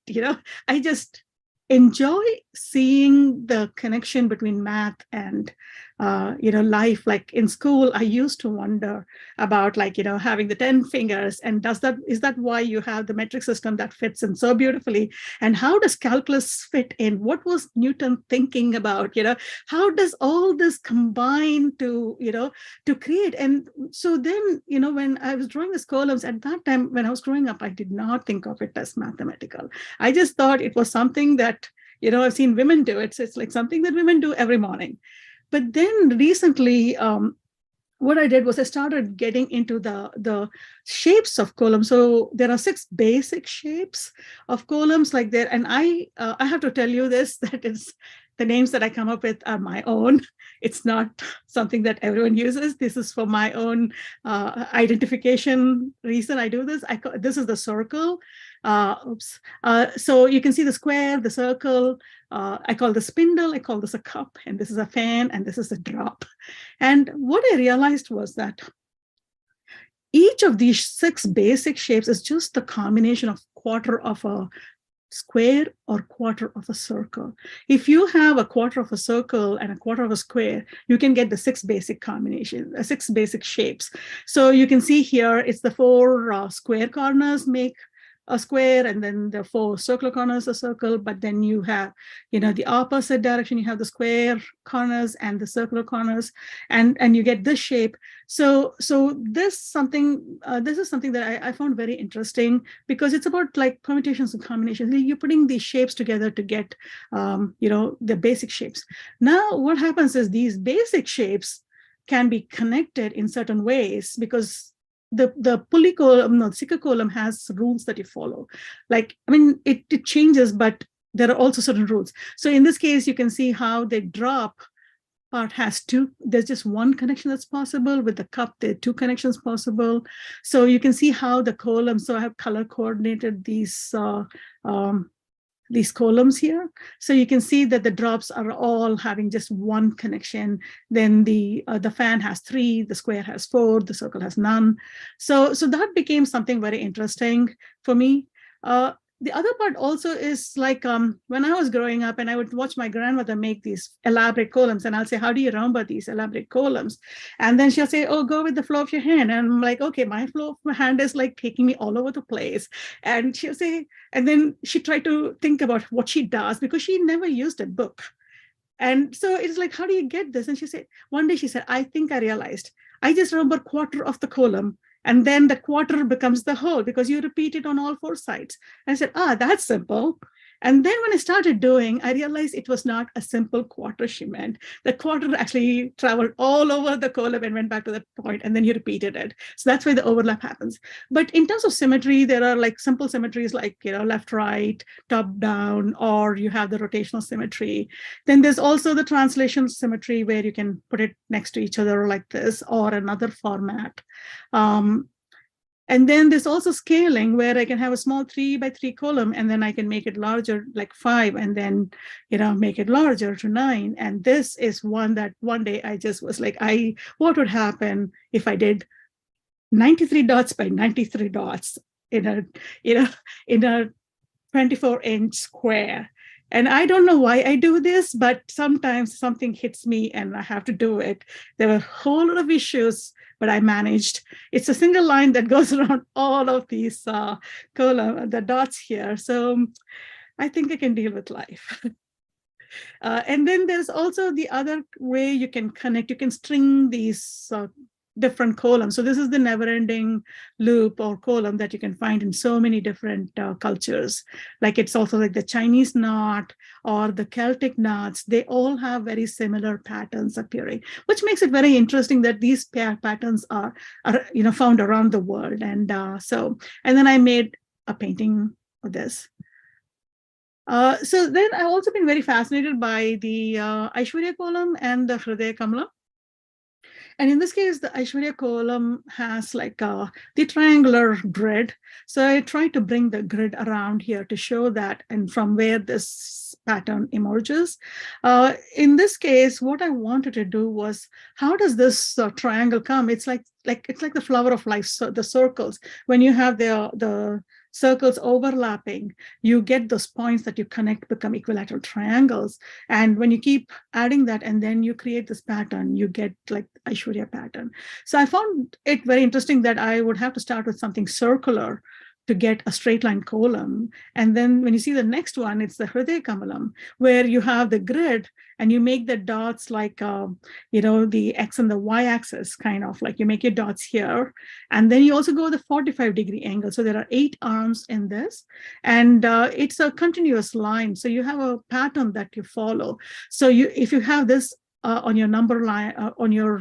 I just enjoy seeing the connection between math and life. Like in school, I used to wonder about having the 10 fingers, and is that why you have the metric system that fits in so beautifully? And how does calculus fit in? What was Newton thinking about? How does all this combine to create? And so then when I was drawing these Kolams at that time, when I was growing up, I did not think of it as mathematical. I just thought it was something that I've seen women do it. So it's like something that women do every morning. But then recently, what I did was I started getting into the shapes of Kolams. So there are 6 basic shapes of Kolams like there. And I have to tell you this, that is the names that I come up with are my own. It's not something that everyone uses. This is for my own identification reason I do this. This is the circle. So you can see the square, the circle. I call the spindle, I call this a cup, and this is a fan, and this is a drop. And what I realized was that each of these 6 basic shapes is just the combination of quarter of a square or quarter of a circle. If you have a quarter of a circle and a quarter of a square, you can get the 6 basic combinations, 6 basic shapes. So you can see here, it's the 4 square corners make a square, and then the 4 circular corners a circle. But then you have, the opposite direction, you have the square corners and the circular corners, and you get this shape. So this is something that I found very interesting, because it's about like permutations and combinations. You're putting these shapes together to get the basic shapes. Now what happens is these basic shapes can be connected in certain ways, because the pulley column, no, the Sikha column has rules that you follow. Like, I mean, it changes, but there are also certain rules. So in this case, you can see how the drop part has 2. There's just 1 connection that's possible. With the cup, there are 2 connections possible. So you can see how the columns, so I have color coordinated these columns here. So you can see that the drops are all having just 1 connection. Then the fan has 3, the square has 4, the circle has none. So that became something very interesting for me. The other part also is like when I was growing up and I would watch my grandmother make these elaborate columns, and I'll say, how do you remember these elaborate columns? And then she'll say, oh, go with the flow of your hand. And I'm like, okay, my flow of my hand is like taking me all over the place. And she'll say, and then she tried to think about what she does, because she never used a book. And so it's like, how do you get this? And she said, one day she said, I think I realized, I just remember quarter of the column, and then the quarter becomes the whole, because you repeat it on all 4 sides. And I said, that's simple. And then when I started doing, I realized it was not a simple quarter she meant. The quarter actually traveled all over the column and went back to that point, and then you repeated it. So that's why the overlap happens. But in terms of symmetry, there are like simple symmetries like, left, right, top, down, or you have the rotational symmetry. Then there's also the translation symmetry, where you can put it next to each other like this, or another format. And then there's also scaling, where I can have a small 3 by 3 column, and then I can make it larger, like 5, and then, make it larger to 9. And this is one that one day I just was like, what would happen if I did 93 dots by 93 dots in a 24-inch square? And I don't know why I do this, but sometimes something hits me and I have to do it. There were a whole lot of issues, but I managed. It's a single line that goes around all of these the dots here. So I think I can deal with life. And then there's also the other way you can connect. You can string these different columns. So this is the never-ending loop or column that you can find in so many different cultures. Like it's also like the Chinese knot or the Celtic knots. They all have very similar patterns appearing, which makes it very interesting that these patterns are found around the world. And and then I made a painting of this. So then I've also been very fascinated by the Aishwarya Kolam and the Hridaya Kamala. And in this case, the Aishwarya Kolam has like the triangular grid. So I tried to bring the grid around here to show that, and from where this pattern emerges. In this case, what I wanted to do was, how does this triangle come? It's like the flower of life, so the circles. When you have the circles overlapping, you get those points that you connect become equilateral triangles. And when you keep adding that and then you create this pattern, you get like Aishwarya pattern. So I found it very interesting that I would have to start with something circular to get a straight line column. And then when you see the next one, it's the Hridaya Kamalam, where you have the grid and you make the dots like, the X and the Y axis, kind of like you make your dots here. And then you also go the 45-degree angle. So there are 8 arms in this, and it's a continuous line. So you have a pattern that you follow. So if you have this on your number line, on your,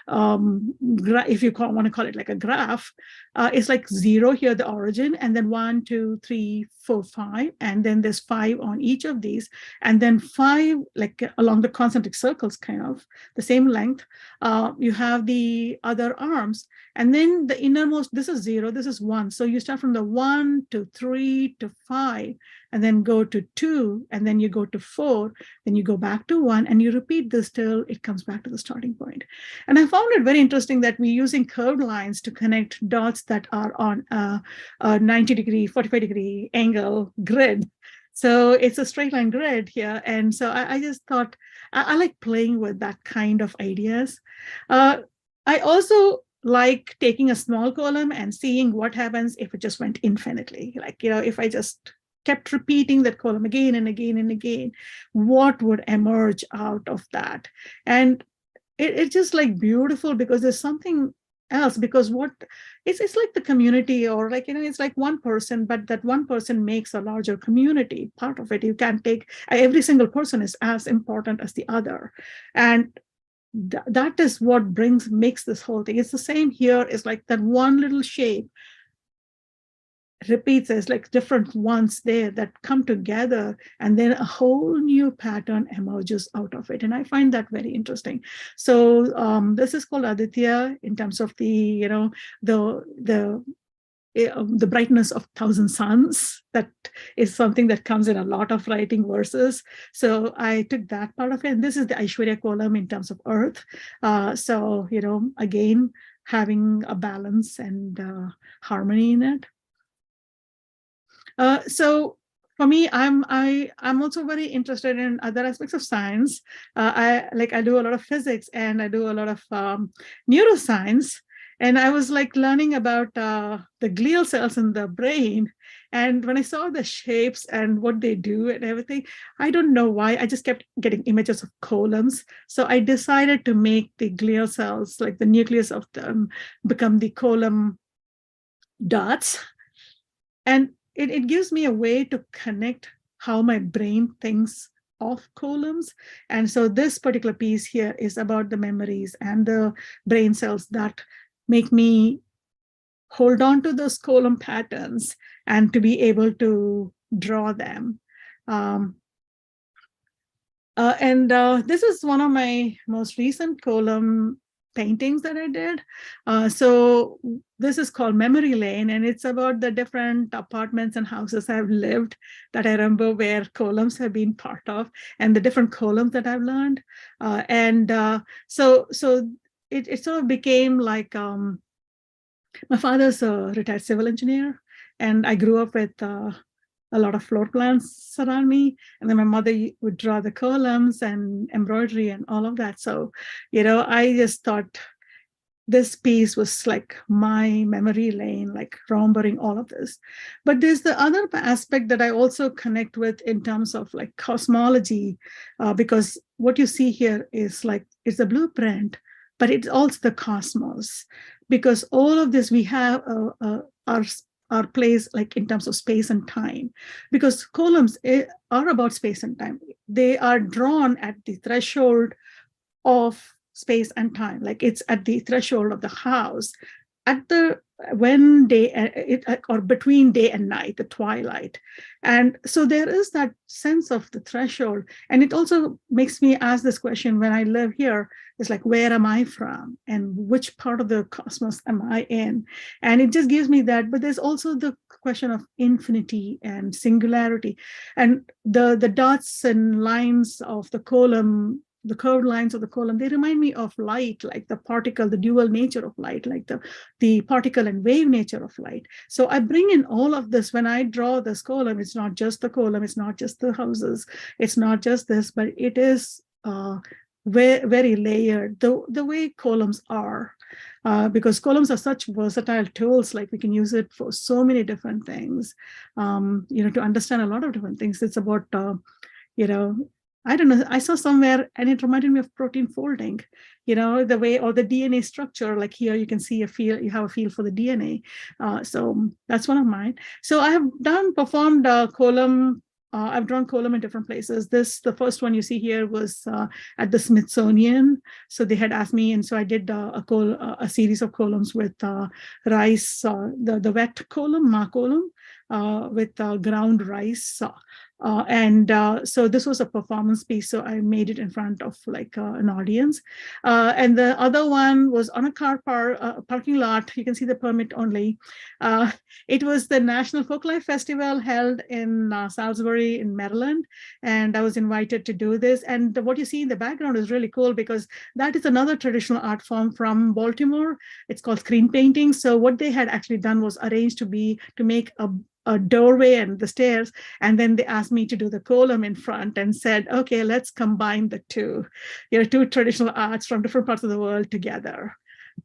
if you want to call it like a graph, it's like 0 here, the origin, and then 1, 2, 3, 4, 5, and then there's 5 on each of these, and then 5 like along the concentric circles, kind of the same length. You have the other arms, and then the innermost, this is 0, this is 1. So you start from the 1 to 3 to 5, and then go to 2, and then you go to 4, then you go back to 1, and you repeat this till it comes back to the starting point. And I found it very interesting that we're using curved lines to connect dots that are on a 90 degree, 45 degree angle grid. So it's a straight line grid here. And so I just thought, I like playing with that kind of ideas. I also like taking a small column and seeing what happens if it just went infinitely. Like, if I just kept repeating that column again and again and again, what would emerge out of that? And it's just like beautiful because there's something else, because it's like the community, or like, it's like one person, but that one person makes a larger community part of it. You can't take every single person is as important as the other. And that is what makes this whole thing. It's the same here. It's like that one little shape repeats as like different ones there that come together, and then a whole new pattern emerges out of it. And I find that very interesting. So this is called Aditya in terms of the brightness of 1,000 suns. That is something that comes in a lot of writing verses. So I took that part of it. And this is the Aishwarya Kolam in terms of earth. So, again, having a balance and harmony in it. So for me, I'm also very interested in other aspects of science. I do a lot of physics, and I do a lot of neuroscience. And I was like learning about the glial cells in the brain. And when I saw the shapes and what they do and everything, I don't know why, I just kept getting images of columns. So I decided to make the glial cells, like the nucleus of them, become the column dots. And it gives me a way to connect how my brain thinks of columns. And so this particular piece here is about the memories and the brain cells that make me hold on to those column patterns and to be able to draw them. This is one of my most recent column paintings that I did. So this is called Memory Lane, and it's about the different apartments and houses I've lived that I remember where columns have been part of, and the different columns that I've learned. So it sort of became like, my father's a retired civil engineer, and I grew up with a lot of floor plans around me. And then my mother would draw the columns and embroidery and all of that. So, I just thought this piece was like my memory lane, like remembering all of this. But there's the other aspect that I also connect with in terms of like cosmology, because what you see here is like, it's a blueprint, but it's also the cosmos, because all of this we have our place like in terms of space and time, because columns are about space and time. They are drawn at the threshold of space and time, like it's at the threshold of the house, at the or between day and night, the twilight. And so there is that sense of the threshold. And it also makes me ask this question when I live here, is like, where am I from? And which part of the cosmos am I in? And it just gives me that. But there's also the question of infinity and singularity. And the dots and lines of the column, the curved lines of the column, they remind me of light, like the particle, the dual nature of light, like the particle and wave nature of light. So I bring in all of this when I draw this column. It's not just the column, it's not just the houses, it's not just this, but it is very, very layered, the way columns are, because columns are such versatile tools. Like we can use it for so many different things, to understand a lot of different things. It's about, I don't know, I saw somewhere, and it reminded me of protein folding, the way, or the DNA structure, like here you can see you have a feel for the DNA. So that's one of mine. So I have performed column. I've drawn column in different places. The first one you see here was at the Smithsonian. So they had asked me, and so I did a series of columns with rice, the wet column, ma column, with ground rice. So this was a performance piece. So I made it in front of like an audience. And the other one was on a parking lot. You can see the permit only. It was the National Folklife Festival held in Salisbury in Maryland. And I was invited to do this. And what you see in the background is really cool because that is another traditional art form from Baltimore. It's called screen painting. So what they had actually done was arranged to make a doorway and the stairs. And then they asked me to do the column in front and said, okay, let's combine the two, two traditional arts from different parts of the world together.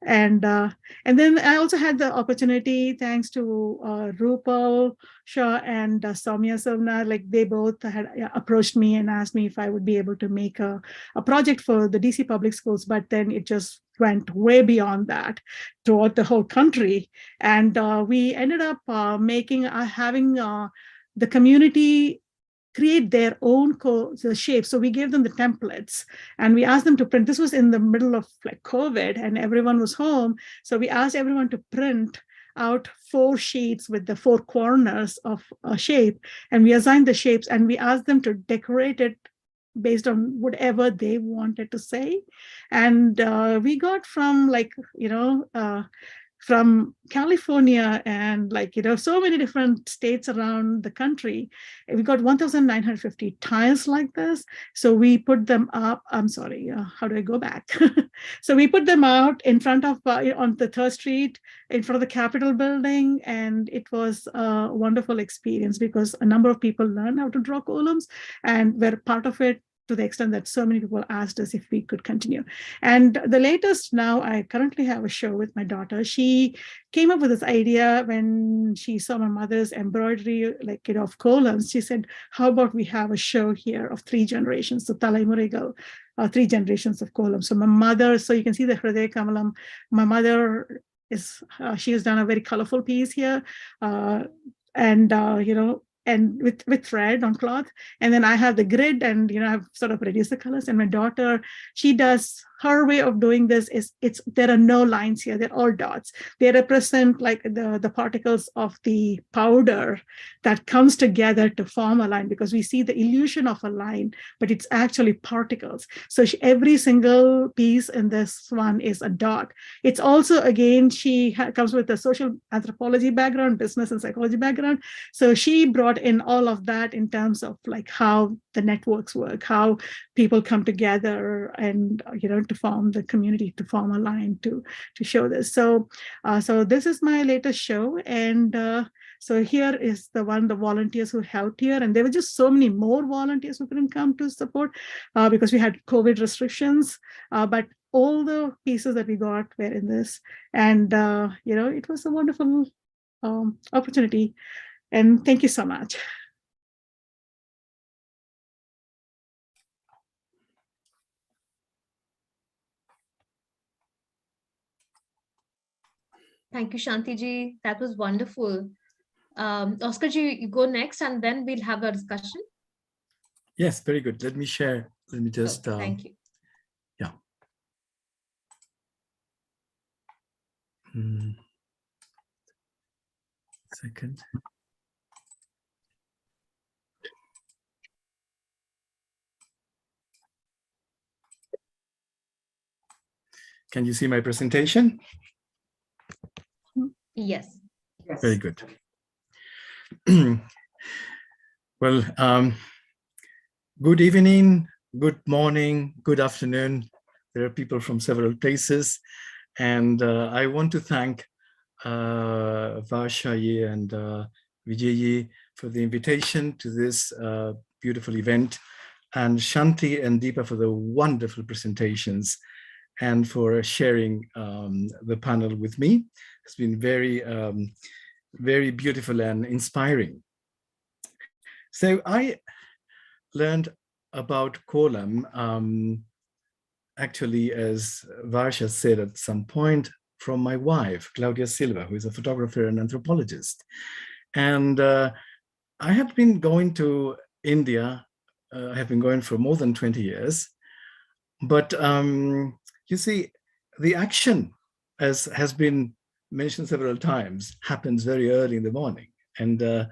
And then I also had the opportunity, thanks to Rupal Shah and Soumya Savna, like they both had approached me and asked me if I would be able to make a project for the DC public schools, but then it just went way beyond that throughout the whole country. And we ended up having the community create their own shapes. So we gave them the templates and we asked them to print. This was in the middle of like COVID and everyone was home. So we asked everyone to print out 4 sheets with the 4 corners of a shape. And we assigned the shapes and we asked them to decorate it based on whatever they wanted to say. And we got from like, from California and like, so many different states around the country. We got 1,950 tiles like this. So we put them up. I'm sorry, how do I go back? So we put them out in front of, on the 3rd Street, in front of the Capitol building. And it was a wonderful experience because a number of people learned how to draw columns and were part of it, to the extent that so many people asked us if we could continue. And the latest now, I currently have a show with my daughter. She came up with this idea when she saw my mother's embroidery, like, of columns. She said, how about we have a show here of 3 generations, so Talaimurigal, 3 generations of columns. So my mother, so you can see the Hriday Kamalam, my mother is, she has done a very colorful piece here. And with thread on cloth. And then I have the grid and, I've sort of reduced the colors. And my daughter, she does, her way of doing this is there are no lines here. They're all dots. They represent like the particles of the powder that comes together to form a line, because we see the illusion of a line, but it's actually particles. So every single piece in this one is a dot. It's also, again, she comes with a social anthropology background, business and psychology background. So she brought in all of that in terms of like how the networks work, how people come together and, to form the community, to form a line to show this. So this is my latest show. And so here is the volunteers who helped here. And there were just so many more volunteers who couldn't come to support because we had COVID restrictions. But all the pieces that we got were in this. And, it was a wonderful opportunity. And thank you so much. Thank you, Shanti ji. That was wonderful. Oscar ji, you go next and then we'll have a discussion. Yes, very good. Let me share. Let me just. Thank you. Yeah. Second. Can you see my presentation? Yes. Very good. Well, good evening, good morning, good afternoon. There are people from several places. And I want to thank Varsha Ye and Vijay Ye for the invitation to this beautiful event, and Shanti and Deepa for the wonderful presentations and for sharing the panel with me. It's been very, very beautiful and inspiring. So I learned about Kolam, actually, as Varsha said at some point, from my wife, Claudia Silva, who is a photographer and anthropologist. And I have been going to India. I have been going for more than 20 years. But you see, the action, as has been mentioned several times, happens very early in the morning. And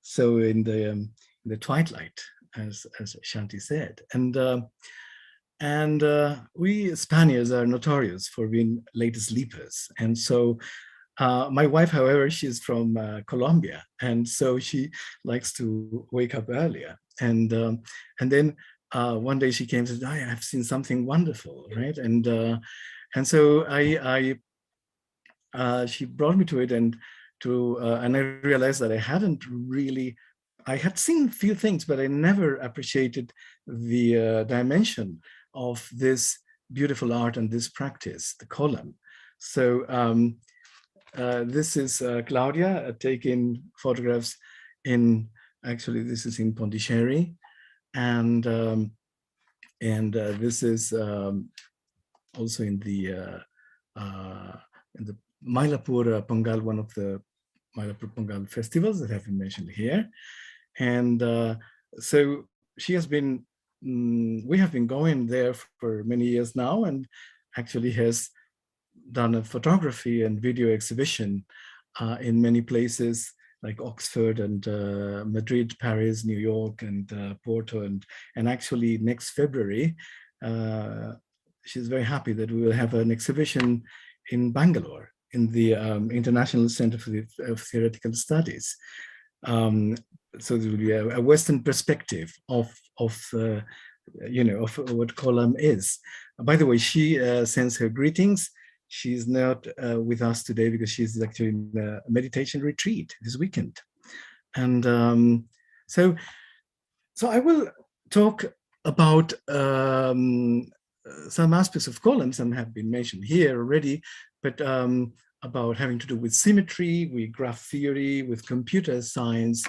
so in the twilight, as Shanthi said, and we Spaniards are notorious for being late sleepers. And so my wife, however, she's from Colombia, and so she likes to wake up earlier. And then one day she came and said, "I have seen something wonderful," right? And so she brought me to it, and I realized that I had seen a few things, but I never appreciated the dimension of this beautiful art and this practice, the Kollam. So this is Claudia taking photographs actually this is in Pondicherry, and this is also in the Mylapore Pongal, one of the Mylapore Pongal festivals that have been mentioned here. And so she has been, we have been going there for many years now, and actually has done a photography and video exhibition in many places like Oxford and Madrid, Paris, New York, and Porto. And actually next February, she's very happy that we will have an exhibition in Bangalore in the International Center for Theoretical Studies. So there will be a Western perspective of what Kolam is. By the way, she sends her greetings. She's not with us today because she's actually in a meditation retreat this weekend. And so I will talk about some aspects of Kollam. Some have been mentioned here already, but about having to do with symmetry, with graph theory, with computer science,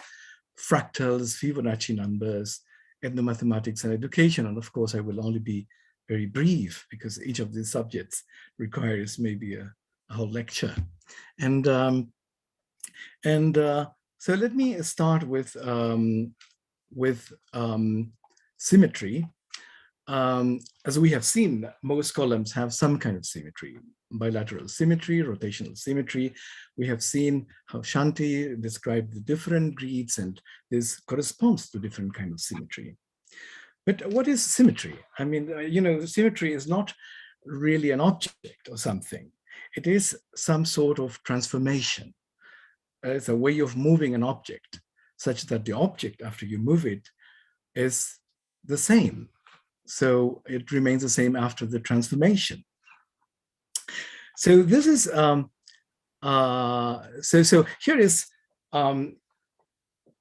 fractals, Fibonacci numbers, ethnomathematics, and education. And of course, I will only be very brief because each of these subjects requires maybe a whole lecture. And so let me start with symmetry. As we have seen, most columns have some kind of symmetry, bilateral symmetry, rotational symmetry. We have seen how Shanthi described the different grids, and this corresponds to different kind of symmetry. But what is symmetry? I mean, symmetry is not really an object or something. It is some sort of transformation. It's a way of moving an object such that the object, after you move it, is the same. So it remains the same after the transformation. So this is, so here is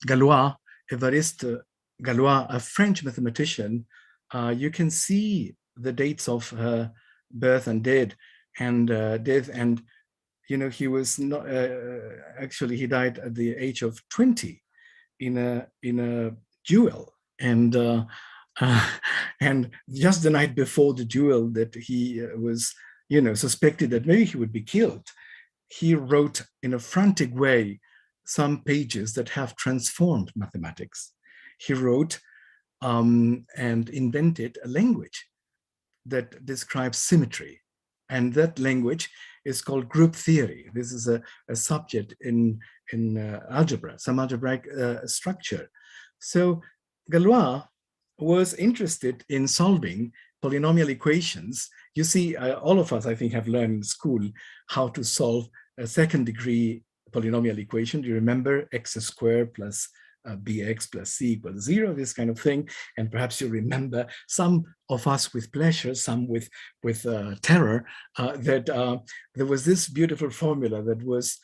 Galois, Évariste Galois, a French mathematician. You can see the dates of her birth and death, and he was not actually, he died at the age of 20 in a duel, and just the night before the duel that he was suspected that maybe he would be killed, he wrote in a frantic way some pages that have transformed mathematics. He wrote and invented a language that describes symmetry, and that language is called group theory. This is a subject in algebra, some algebraic structure. So Galois was interested in solving polynomial equations. You see, all of us, I think, have learned in school how to solve a second-degree polynomial equation. Do you remember x squared plus bx plus c equals 0, this kind of thing? And perhaps you remember, some of us with pleasure, some with terror, that there was this beautiful formula that was,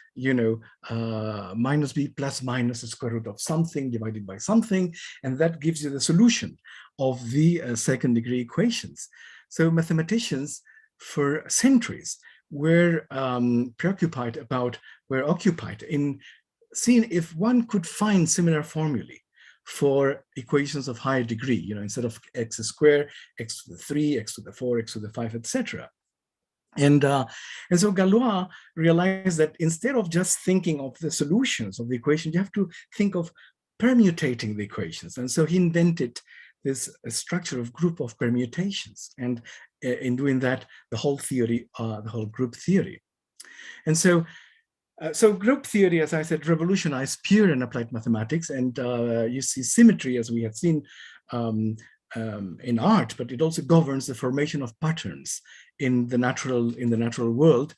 minus b plus minus the square root of something divided by something, and that gives you the solution of the second-degree equations. So mathematicians for centuries were occupied in seeing if one could find similar formulae for equations of higher degree, instead of x squared, x to the 3, x to the 4, x to the 5, etc. And so Galois realized that instead of just thinking of the solutions of the equation, you have to think of permutating the equations. And so he invented this structure of group of permutations. And in doing that, the whole theory, the whole group theory. And so So group theory, as I said, revolutionized pure and applied mathematics. And you see symmetry, as we have seen in art, but it also governs the formation of patterns in the natural world.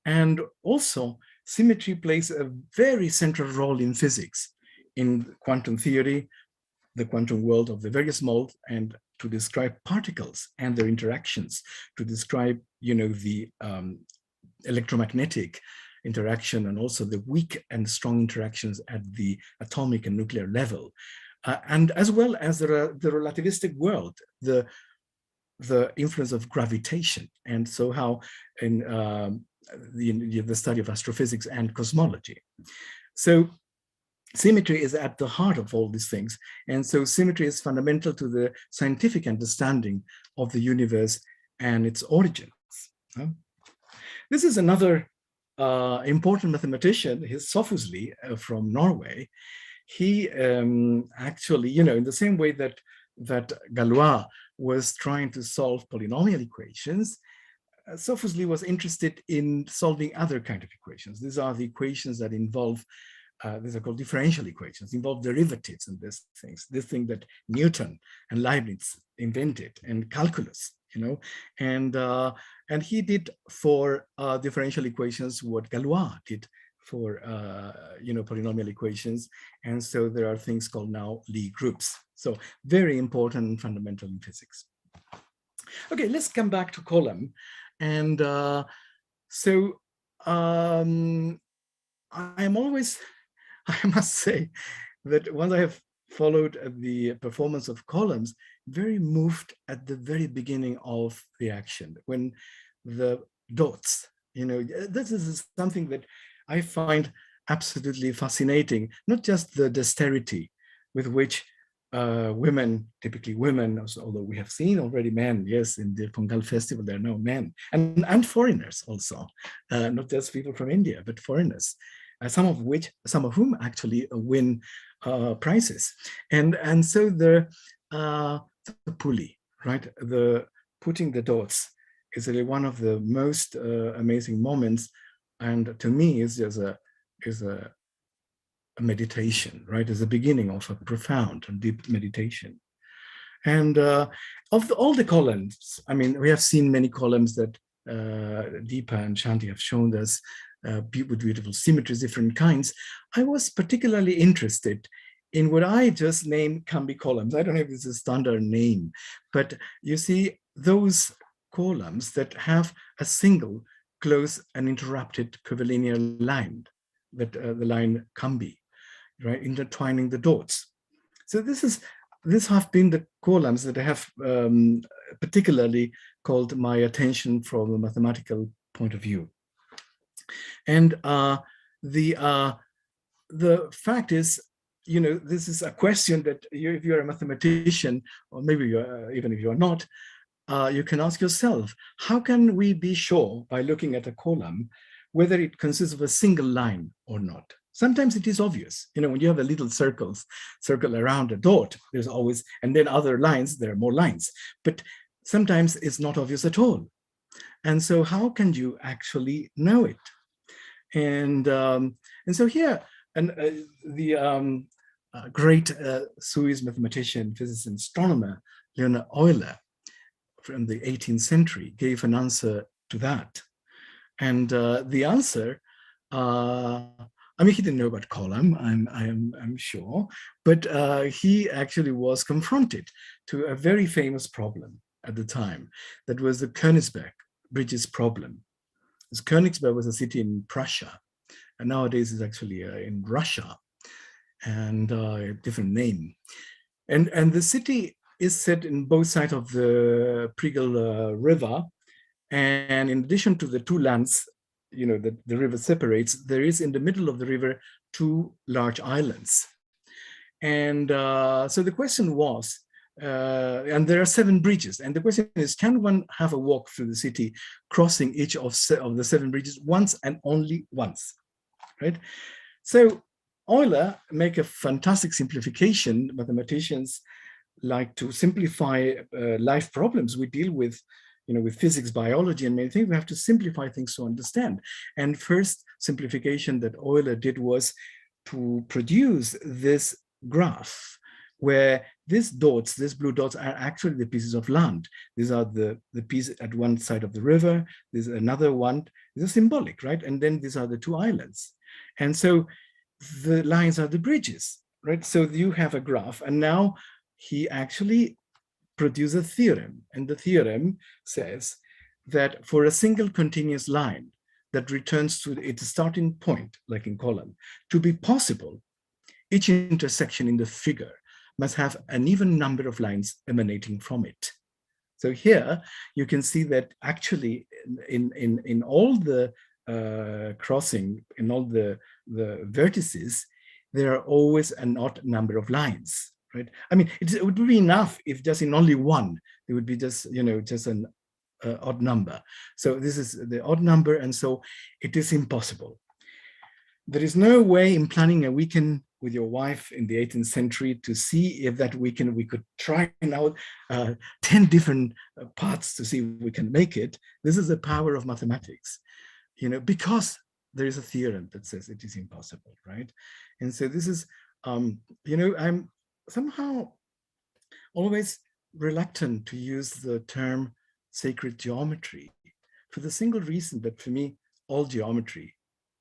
And also symmetry plays a very central role in physics, in quantum theory, the quantum world of the very small, and to describe particles and their interactions, to describe, the electromagnetic interaction and also the weak and strong interactions at the atomic and nuclear level, and as well as the relativistic world, the influence of gravitation, and so how in the study of astrophysics and cosmology. So symmetry is at the heart of all these things, and so symmetry is fundamental to the scientific understanding of the universe and its origins. This is another important mathematician, Sophusli from Norway. He actually, in the same way that Galois was trying to solve polynomial equations, Sophusli was interested in solving other kind of equations. These are the equations that involve, these are called differential equations, involve derivatives and these things, this thing that Newton and Leibniz invented, and calculus. And he did for differential equations what Galois did for polynomial equations, and so there are things called now Lie groups. So very important and fundamental in physics. Okay, let's come back to Kollam, and I'm always, I must say that once I have followed the performance of Kolams, very moved at the very beginning of the action, when the dots, this is something that I find absolutely fascinating, not just the dexterity with which women, typically women, although we have seen already men, yes, in the Pongal festival, there are no men, and foreigners also, not just people from India, but foreigners, some of whom actually win prizes. And so the pulley, right? The putting the dots is really one of the most amazing moments, and to me is a meditation, right? Is the beginning of a profound and deep meditation. And of all the columns, I mean, we have seen many columns that Deepa and Shanthi have shown us, beautiful symmetries, different kinds. I was particularly interested in what I just named Kambi columns. I don't know if it's a standard name, but you see those columns that have a single close and interrupted curvilinear line, that the line Kambi, right, intertwining the dots. So this have been the columns that I have particularly called my attention from a mathematical point of view. And the fact is, this is a question that if you're a mathematician, or maybe even if you're not, you can ask yourself, how can we be sure by looking at a column whether it consists of a single line or not? Sometimes it is obvious, when you have a little circle around a dot, there's always, and then other lines, there are more lines, but sometimes it's not obvious at all. And so how can you actually know it? And so here, the great Swiss mathematician, physicist, and astronomer, Leonhard Euler, from the 18th century, gave an answer to that. And the answer, I mean, he didn't know about Kollam, I'm sure, but he actually was confronted to a very famous problem at the time. That was the Königsberg Bridges problem. Königsberg was a city in Prussia, and nowadays it's actually in Russia, and a different name. And the city is set in both sides of the Prigel River, and in addition to the two lands, that the river separates, there is in the middle of the river 2 large islands. And so the question was, and there are 7 bridges, and the question is, can one have a walk through the city crossing each of the 7 bridges once and only once, right? So Euler make a fantastic simplification. Mathematicians like to simplify life problems we deal with, with physics, biology, and many things, we have to simplify things to understand. And first simplification that Euler did was to produce this graph where these dots, these blue dots, are actually the pieces of land. These are the piece at one side of the river. There's another one. These are symbolic, right? And then these are the two islands. And so the lines are the bridges, right? So you have a graph, and now he actually produced a theorem. And the theorem says that for a single continuous line that returns to its starting point, like in Kollam, to be possible, each intersection in the figure must have an even number of lines emanating from it. So here you can see that actually in all the crossing, in all the vertices, there are always an odd number of lines, right? I mean, it would be enough if just in only one, it would be just, just an odd number. So this is the odd number, and so it is impossible. There is no way in planning a weekend with your wife in the 18th century to see if that weekend we could try out 10 different parts to see if we can make it. This is the power of mathematics, because there is a theorem that says it is impossible, right? And so this is, I'm somehow always reluctant to use the term sacred geometry for the single reason that for me, all geometry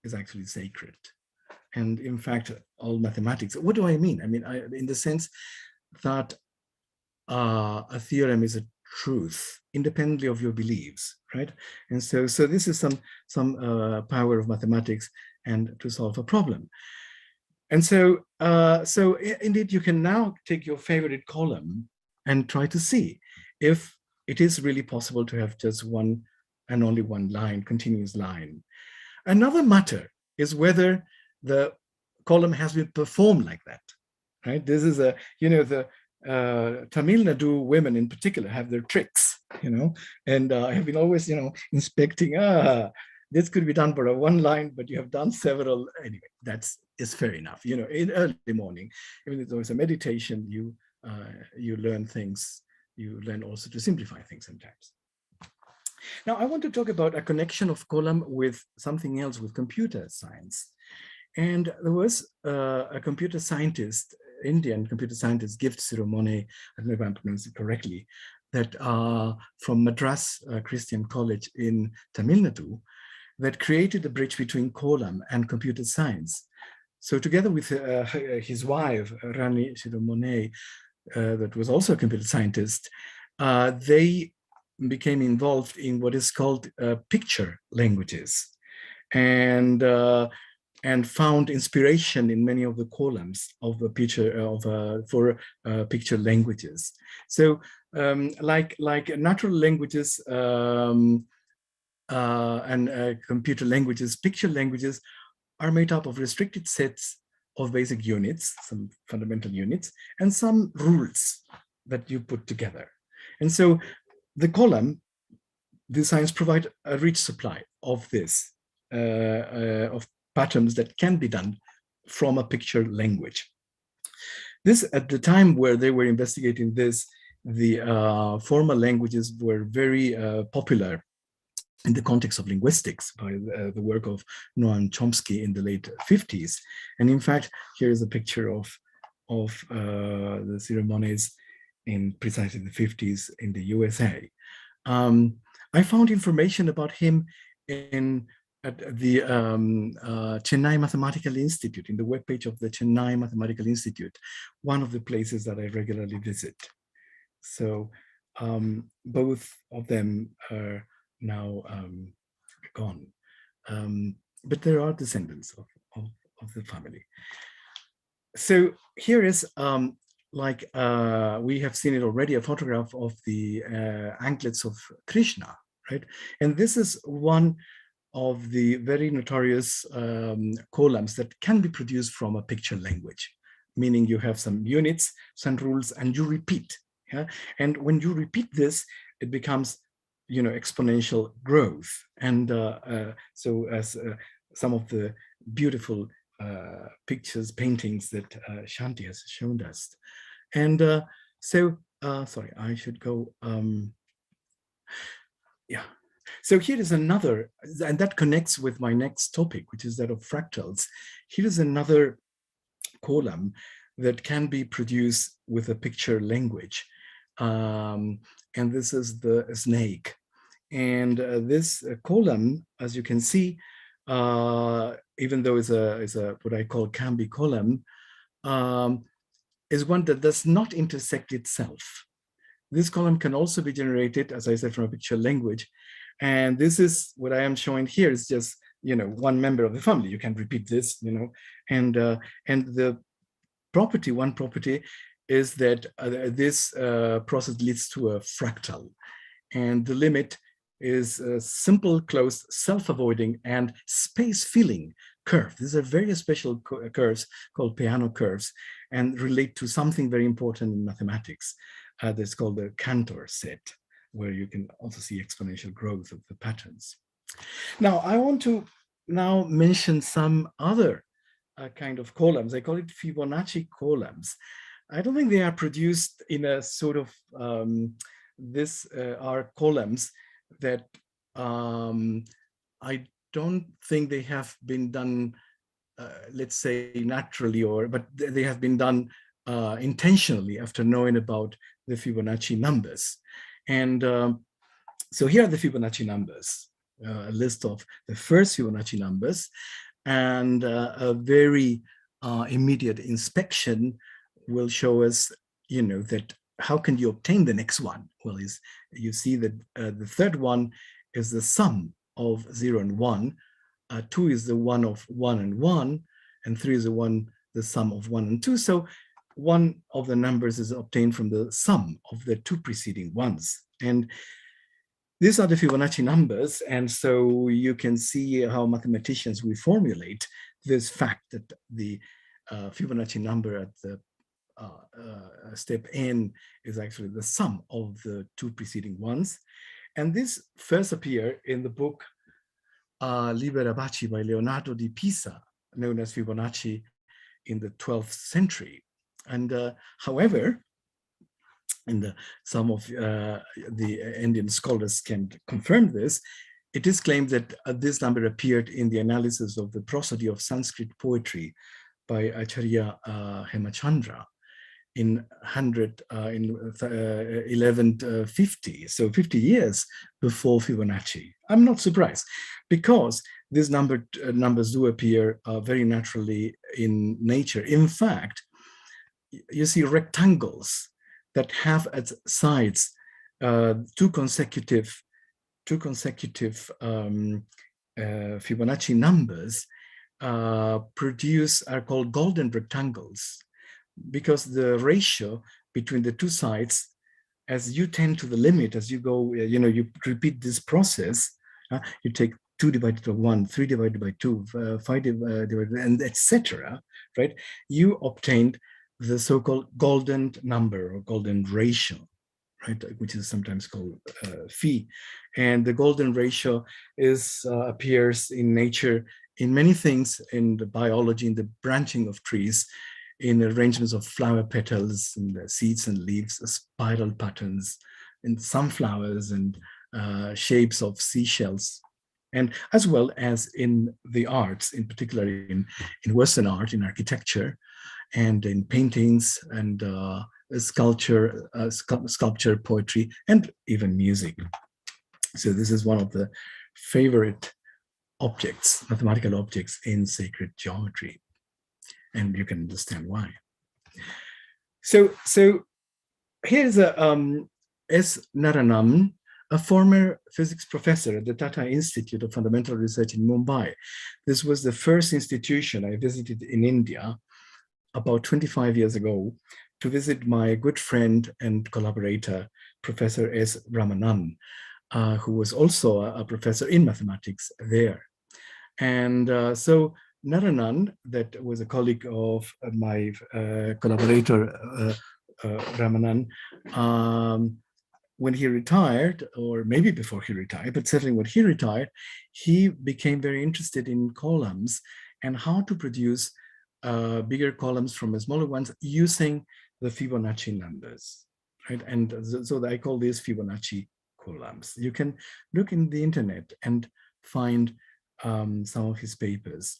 is actually sacred. And in fact, all mathematics. What do I mean? I mean, in the sense that a theorem is a truth independently of your beliefs, right? And so this is some power of mathematics and to solve a problem. And so indeed, you can now take your favorite column and try to see if it is really possible to have just one and only one line, continuous line. Another matter is whether the column has been performed like that, right? This is the Tamil Nadu women in particular have their tricks, and I have been always, inspecting, this could be done for a one line, but you have done several. Anyway, is fair enough. In early morning, even if there was a meditation, you learn things. You learn also to simplify things sometimes. Now, I want to talk about a connection of Kollam with something else, with computer science. And there was a computer scientist, Indian computer scientist, Gift Siromone, I don't know if I'm pronouncing it correctly, that from Madras Christian College in Tamil Nadu, that created a bridge between Kollam and computer science. So together with his wife, Rani Siromone, that was also a computer scientist, they became involved in what is called picture languages, and found inspiration in many of the Kolams of the picture for picture languages. So like natural languages and computer languages, picture languages are made up of restricted sets of basic units, some fundamental units, and some rules that you put together. And so the Kollam designs provide a rich supply of this, of patterns that can be done from a picture language. This, at the time where they were investigating this, the formal languages were very popular in the context of linguistics by the work of Noam Chomsky in the late 50s. And in fact, here is a picture of the ceremonies in precisely the 50s in the USA. I found information about him at the Chennai Mathematical Institute, in the webpage of the Chennai Mathematical Institute, one of the places that I regularly visit. So both of them are now gone, but there are descendants of the family. So here is, we have seen it already, a photograph of the anklets of Krishna, right? And this is one of the very notorious Kolams that can be produced from a picture language, meaning you have some units, some rules, and you repeat. Yeah? And when you repeat this, it becomes exponential growth. And so as some of the beautiful pictures, paintings that Shanthi has shown us. And sorry, I should go. yeah. So here is another, and that connects with my next topic, which is that of fractals. Here is another kolam that can be produced with a picture language. And this is the snake. And this kolam, as you can see, even though is a what I call can be kolam, is one that does not intersect itself. This column can also be generated, as I said, from a picture language. And this is what I am showing here is just, you know, one member of the family. You can repeat this, you know, and the property, one property is that this process leads to a fractal. And the limit is a simple, closed, self-avoiding, and space-filling curve. These are very special curves called Peano curves and relate to something very important in mathematics. That's called the Cantor set, where you can also see exponential growth of the patterns. Now, I want to now mention some other kind of columns. I call it Fibonacci columns. I don't think they are produced in a sort of, this are columns that I don't think they have been done, let's say naturally, but they have been done intentionally after knowing about the Fibonacci numbers. And so here are the Fibonacci numbers, a list of the first Fibonacci numbers, and a very immediate inspection will show us, you know, that how can you obtain the next one? Well, you see that the third one is the sum of 0 and 1, 2 is the one of 1 and 1, and 3 is the sum of 1 and 2. So one of the numbers is obtained from the sum of the two preceding ones. And these are the Fibonacci numbers. And so you can see how mathematicians will formulate this fact that the Fibonacci number at the step n is actually the sum of the two preceding ones. And this first appeared in the book Libera Baci by Leonardo di Pisa, known as Fibonacci in the 12th century. And however, and some of the Indian scholars can confirm this, it is claimed that this number appeared in the analysis of the prosody of Sanskrit poetry by Acharya Hemachandra in 1150, so 50 years before Fibonacci. I'm not surprised, because these numbers do appear very naturally in nature. In fact, you see rectangles that have at sides two consecutive Fibonacci numbers are called golden rectangles, because the ratio between the two sides, as you tend to the limit, as you go, you know, you repeat this process, you take 2 divided by 1, 3 divided by 2, 5 divided, and etc., right? You obtained the so-called golden number or golden ratio, right, which is sometimes called phi. And the golden ratio appears in nature in many things, in the biology, in the branching of trees, in arrangements of flower petals and seeds and leaves, spiral patterns in sunflowers and shapes of seashells, and as well as in the arts, in particular in Western art, in architecture, and in paintings and sculpture, poetry, and even music. So this is one of the favorite objects, mathematical objects in sacred geometry. And you can understand why. So here's S. Narayanan, a former physics professor at the Tata Institute of Fundamental Research in Mumbai. This was the first institution I visited in India about 25 years ago to visit my good friend and collaborator, Professor S. Ramanan, who was also a professor in mathematics there. And so Narayanan, that was a colleague of my collaborator, Ramanan, when he retired, or maybe before he retired, but certainly when he retired, he became very interested in columns and how to produce bigger columns from smaller ones using the Fibonacci numbers, right? And so I call this Fibonacci Kolams. You can look in the internet and find some of his papers.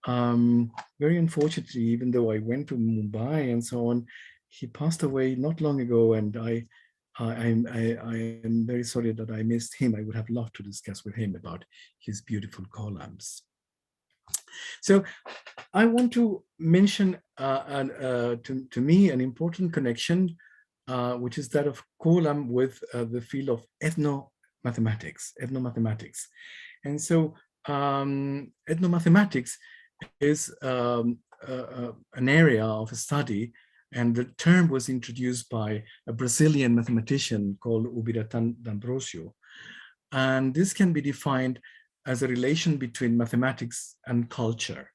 Very unfortunately, even though I went to Mumbai and so on, he passed away not long ago, and I am very sorry that I missed him. I would have loved to discuss with him about his beautiful Kolams. So I want to mention to me an important connection, which is that of Kolam with the field of ethno-mathematics. And so ethno-mathematics is an area of study, and the term was introduced by a Brazilian mathematician called Ubiratan D'Ambrosio. And this can be defined as a relation between mathematics and culture,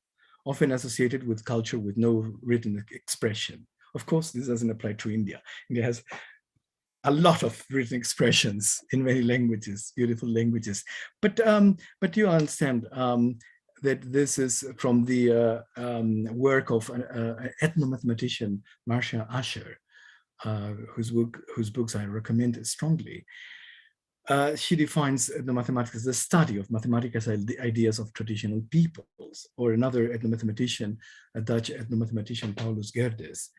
often associated with culture with no written expression. Of course, this doesn't apply to India. India has a lot of written expressions in many languages, beautiful languages. But you understand that this is from the work of an ethno-mathematician, Marcia Asher, whose books I recommend strongly. She defines ethnomathematics as the study of mathematical ideas of traditional peoples, or another ethnomathematician, a Dutch ethnomathematician, Paulus Gerdes.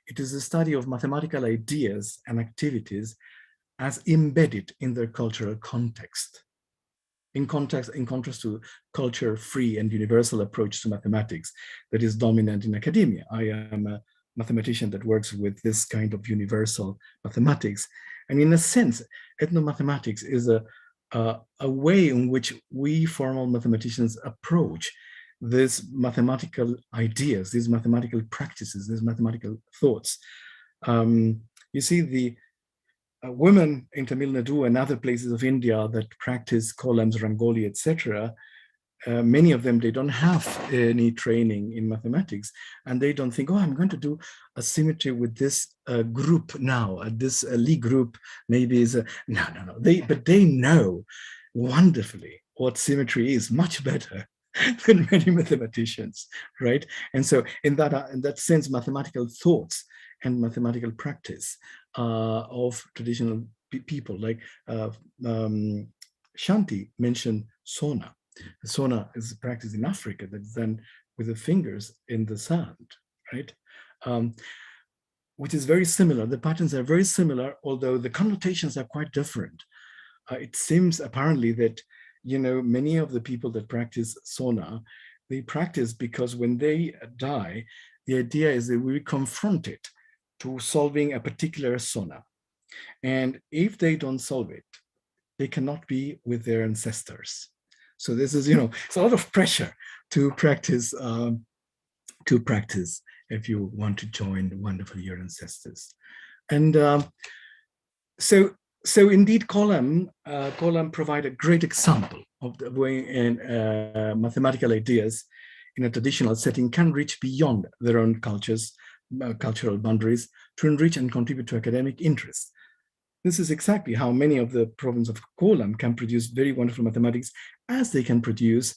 It is a study of mathematical ideas and activities as embedded in their cultural context. In contrast to culture-free and universal approach to mathematics that is dominant in academia. I am a mathematician that works with this kind of universal mathematics. And in a sense, ethnomathematics is a way in which we formal mathematicians approach these mathematical ideas, these mathematical practices, these mathematical thoughts. You see, the women in Tamil Nadu and other places of India that practice Kolams, Rangoli, etc., many of them, they don't have any training in mathematics, and they don't think, oh, I'm going to do a symmetry with this group now, this Lie group maybe is a, no. But they know wonderfully what symmetry is, much better than many mathematicians, right? And so in that sense, mathematical thoughts and mathematical practice of traditional people, like Shanthi mentioned Sona. Sona is a practice in Africa that is done with the fingers in the sand, right? Which is very similar. The patterns are very similar, although the connotations are quite different. It seems apparently that, you know, many of the people that practice Sona, they practice because when they die, the idea is that we confront it to solving a particular Sona. And if they don't solve it, they cannot be with their ancestors. So this is, you know, it's a lot of pressure to practice if you want to join wonderful your ancestors. And so indeed, Kolam provide a great example of the way in mathematical ideas in a traditional setting can reach beyond their own cultural boundaries to enrich and contribute to academic interests. This is exactly how many of the province of Kolam can produce very wonderful mathematics, as they can produce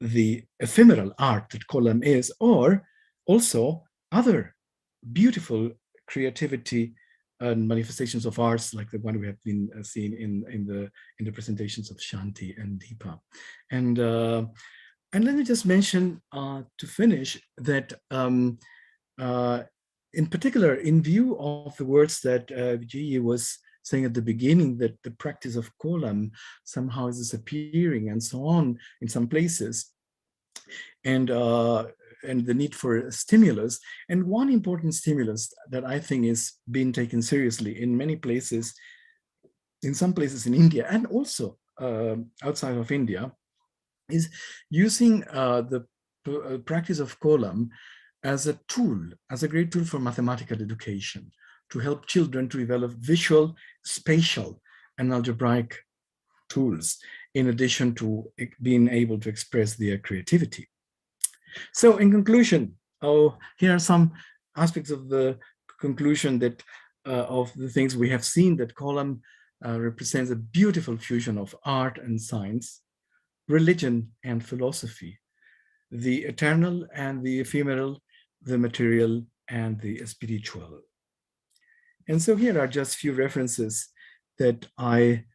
the ephemeral art that Kolam is, or also other beautiful creativity and manifestations of arts like the one we have been seeing in the presentations of Shanthi and Deepa. And let me just mention to finish that in particular, in view of the words that Vijay was saying at the beginning, that the practice of Kolam somehow is disappearing and so on in some places, and the need for stimulus. And one important stimulus that I think is being taken seriously in many places, in some places in India and also outside of India, is using the practice of Kolam as a tool, as a great tool for mathematical education, to help children to develop visual, spatial, and algebraic tools, in addition to being able to express their creativity. So in conclusion, here are some aspects of the conclusion that of the things we have seen, that Kolam represents a beautiful fusion of art and science, religion and philosophy, the eternal and the ephemeral, the material and the spiritual. And so here are just few references that I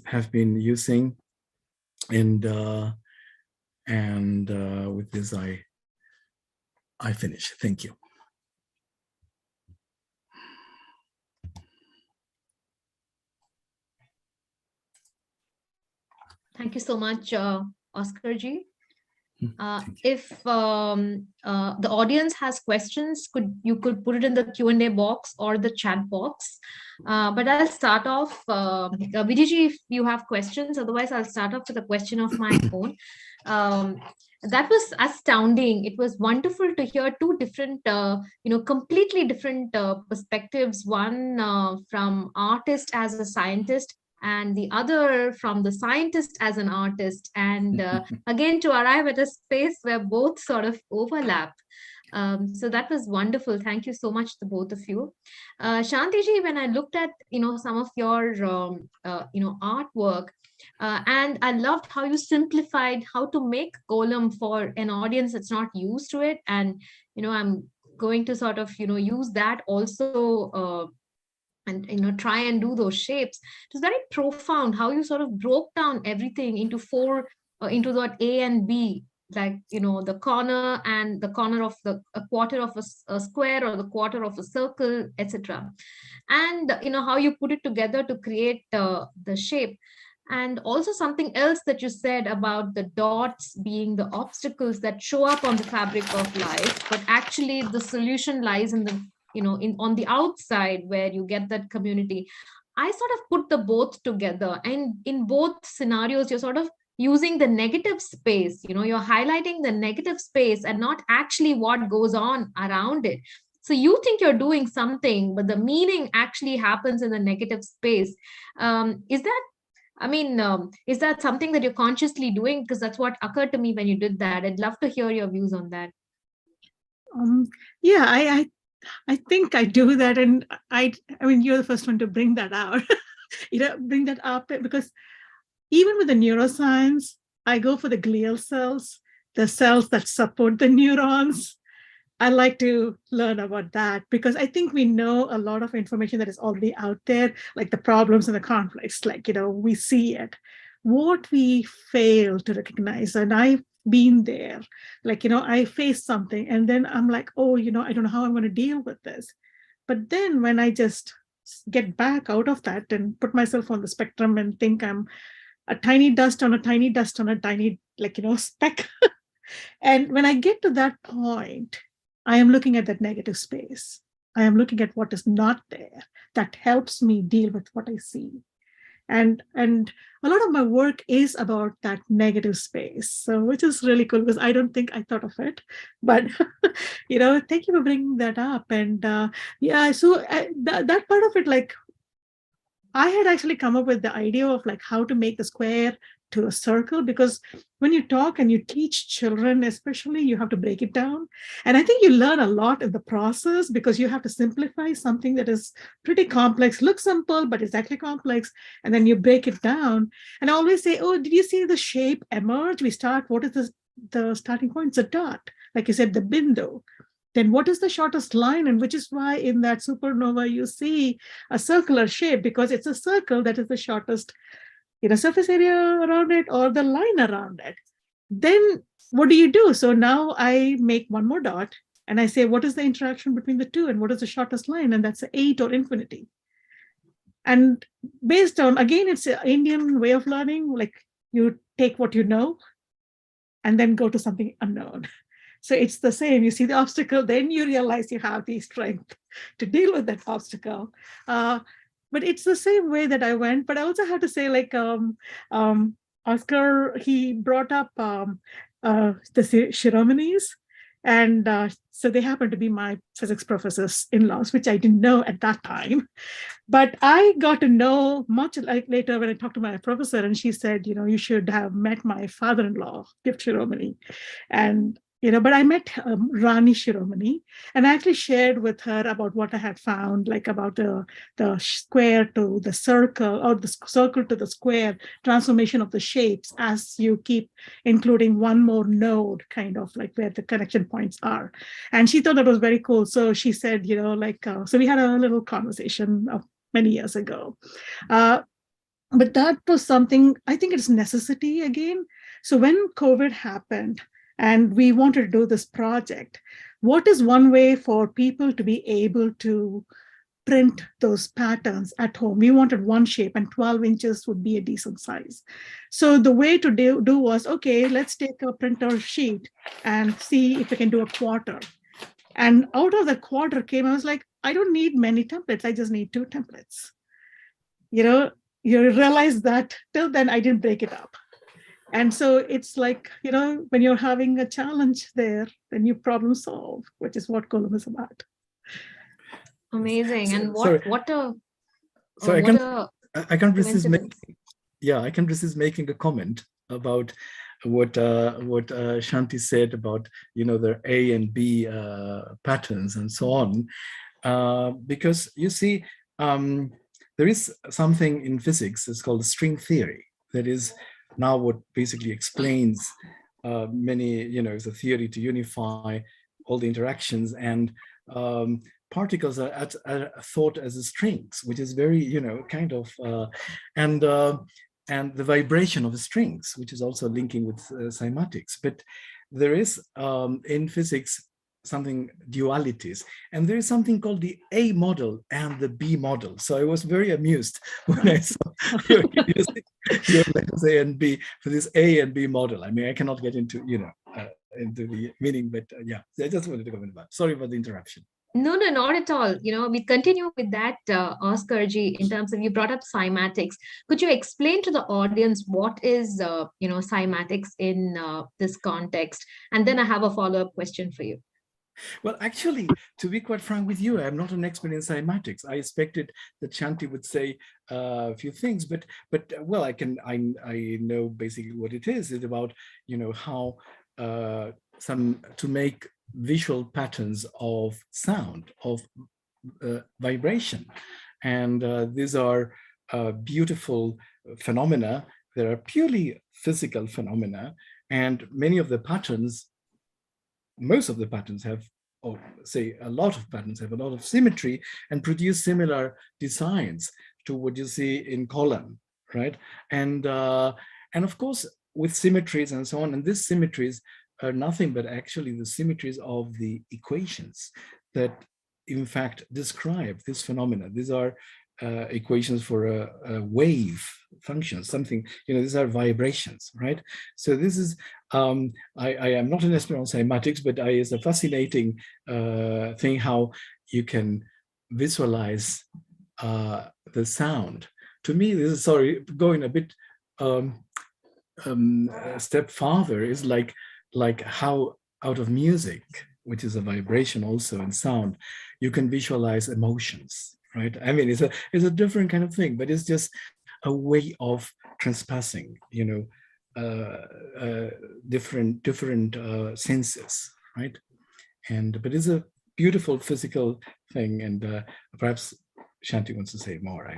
have been using. And with this, I finish. Thank you. Thank you so much, Oscar ji. Thank If the audience has questions, you could put it in the Q&A box or the chat box. But I'll start off. Vijay, if you have questions, otherwise I'll start off with a question of my own. That was astounding. It was wonderful to hear two different, completely different perspectives. One from artist as a scientist, and the other from the scientist as an artist, and again to arrive at a space where both sort of overlap. So that was wonderful. Thank you so much to both of you. Shanthi ji, when I looked at some of your artwork, and I loved how you simplified how to make Golem for an audience that's not used to it, and I'm going to sort of use that also. And try and do those shapes. It was very profound how you sort of broke down everything into four, into what A and B, like the corner and the corner of a quarter of a square or the quarter of a circle, etc. And how you put it together to create the shape. And also something else that you said about the dots being the obstacles that show up on the fabric of life, but actually the solution lies in the on the outside where you get that community. I sort of put the both together, and in both scenarios you're sort of using the negative space, you're highlighting the negative space and not actually what goes on around it. So you think you're doing something, but the meaning actually happens in the negative space. Is that something that you're consciously doing? Because that's what occurred to me when you did that. I'd love to hear your views on that. Yeah, I think I do that, and I mean, you're the first one to bring that out, bring that up, because even with the neuroscience, I go for the glial cells, the cells that support the neurons. I like to learn about that because I think we know a lot of information that is already out there, like the problems and the conflicts, we see it. What we fail to recognize, and I've been there, I face something and then I'm like, oh, I don't know how I'm going to deal with this. But then when I just get back out of that and put myself on the spectrum and think I'm a tiny dust on a tiny dust on a tiny, speck. And when I get to that point, I am looking at that negative space. I am looking at what is not there. That helps me deal with what I see. And a lot of my work is about that negative space, so which is really cool because I don't think I thought of it. But thank you for bringing that up. And so that part of it, I had actually come up with the idea of how to make the square to a circle, because when you talk and you teach children, especially, you have to break it down. And I think you learn a lot in the process because you have to simplify something that is pretty complex, looks simple, but it's actually complex. And then you break it down. And I always say, oh, did you see the shape emerge? What is the starting point? It's a dot. Like you said, the bindu. Then what is the shortest line? And which is why in that supernova, you see a circular shape, because it's a circle that is the shortest surface area around it or the line around it. Then what do you do? So now I make one more dot and I say, what is the interaction between the two and what is the shortest line? And that's 8 or infinity. And based on, again, it's an Indian way of learning, you take what you know and then go to something unknown. So it's the same. You see the obstacle, then you realize you have the strength to deal with that obstacle. But it's the same way that I went. But I also have to say, Oscar, he brought up the Shiromanis. And so they happen to be my physics professors in-laws, which I didn't know at that time. But I got to know much later when I talked to my professor, and she said, you should have met my father-in-law, Gift Shiromani. And but I met Rani Shiromani, and I actually shared with her about what I had found, about the square to the circle, or the circle to the square, transformation of the shapes as you keep including one more node, kind of where the connection points are. And she thought that was very cool. So she said, so we had a little conversation of many years ago. But that was something, I think it's necessity again. So when COVID happened and we wanted to do this project, what is one way for people to be able to print those patterns at home? We wanted one shape, and 12 inches would be a decent size. So the way to do was, okay, let's take a printer sheet and see if we can do a quarter. And out of the quarter came, I was like, I don't need many templates. I just need 2 templates. You realize that till then I didn't break it up. And so it's like, when you're having a challenge there, then you problem solve, which is what Golem is about. Amazing. And So I can't resist making a comment about what Shanthi said about the A and B patterns and so on, because you see, there is something in physics that's called string theory. That is now what basically explains many, it's a theory to unify all the interactions, and particles are thought as strings, which is very, kind of, and the vibration of the strings, which is also linking with cymatics. But there is in physics something dualities, and there is something called the A model and the B model. So I was very amused when I saw your letters A and B for this A and B model. I mean, I cannot get into into the meaning, but yeah, I just wanted to comment about. Sorry for the interruption. No, not at all. We continue with that, Oscar G, in terms of, you brought up cymatics. Could you explain to the audience what is, cymatics in this context? And then I have a follow-up question for you. Well, actually, to be quite frank with you, I'm not an expert in cymatics. I expected that Shanthi would say a few things, but well, I know basically what it is. It's about how to make visual patterns of sound, of vibration, and these are beautiful phenomena. They are purely physical phenomena, and many of the patterns. Most of the patterns have, or say a lot of patterns have a lot of symmetry and produce similar designs to what you see in Kollam, right? And of course, with symmetries and so on, and these symmetries are nothing but actually the symmetries of the equations that in fact describe this phenomena. These are equations for a wave function, something, these are vibrations, right? So this is, I am not an expert on cymatics, but it's a fascinating thing how you can visualize the sound. To me, this is, sorry, going a bit a step farther, is like how out of music, which is a vibration also in sound, you can visualize emotions. Right. I mean, it's a different kind of thing, but it's just a way of transpassing, different senses, right? But it's a beautiful physical thing, and perhaps Shanthi wants to say more.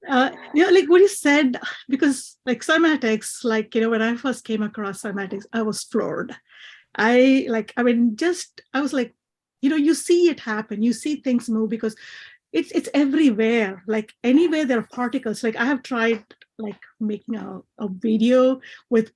Like what you said, because like cymatics, when I first came across cymatics, I was floored. I was like, you see it happen, you see things move, because it's everywhere. Like anywhere there are particles. Like I have tried making a video with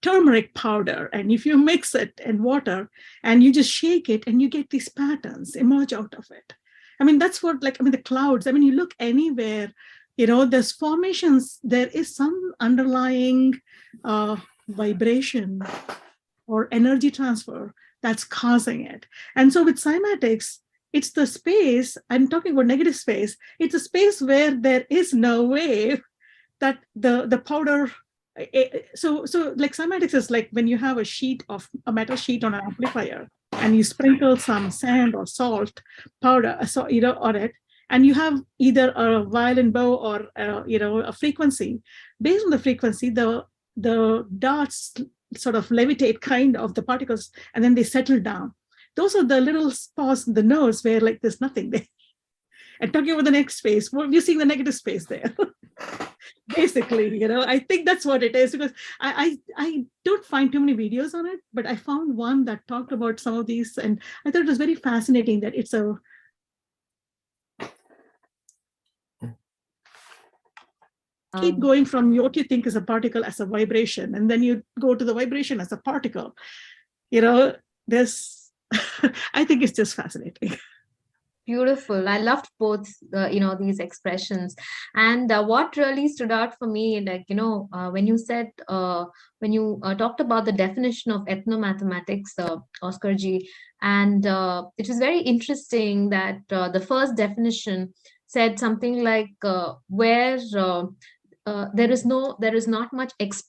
turmeric powder, and if you mix it in water and you just shake it, and you get these patterns emerge out of it. I mean, that's what the clouds, you look anywhere, there's formations, there is some underlying vibration or energy transfer that's causing it. And so with cymatics, it's the space, I'm talking about negative space, it's a space where there is no wave that the powder, so like cymatics is like when you have a metal sheet on an amplifier, and you sprinkle some sand or salt powder, on it, and you have either a violin bow or a frequency. Based on the frequency, the dots sort of levitate kind of the particles, and then they settle down. Those are the little spots in the nodes where there's nothing there. And talking about the next space, we're seeing the negative space there. Basically, I think that's what it is, because I don't find too many videos on it, but I found one that talked about some of these, and I thought it was very fascinating that it's a keep going from what you think is a particle as a vibration, and then you go to the vibration as a particle. This, I think it's just fascinating. Beautiful. I loved both, these expressions. And what really stood out for me, when you said, when you talked about the definition of ethno-mathematics, Oscar G, and it was very interesting that the first definition said something like where there is not much expression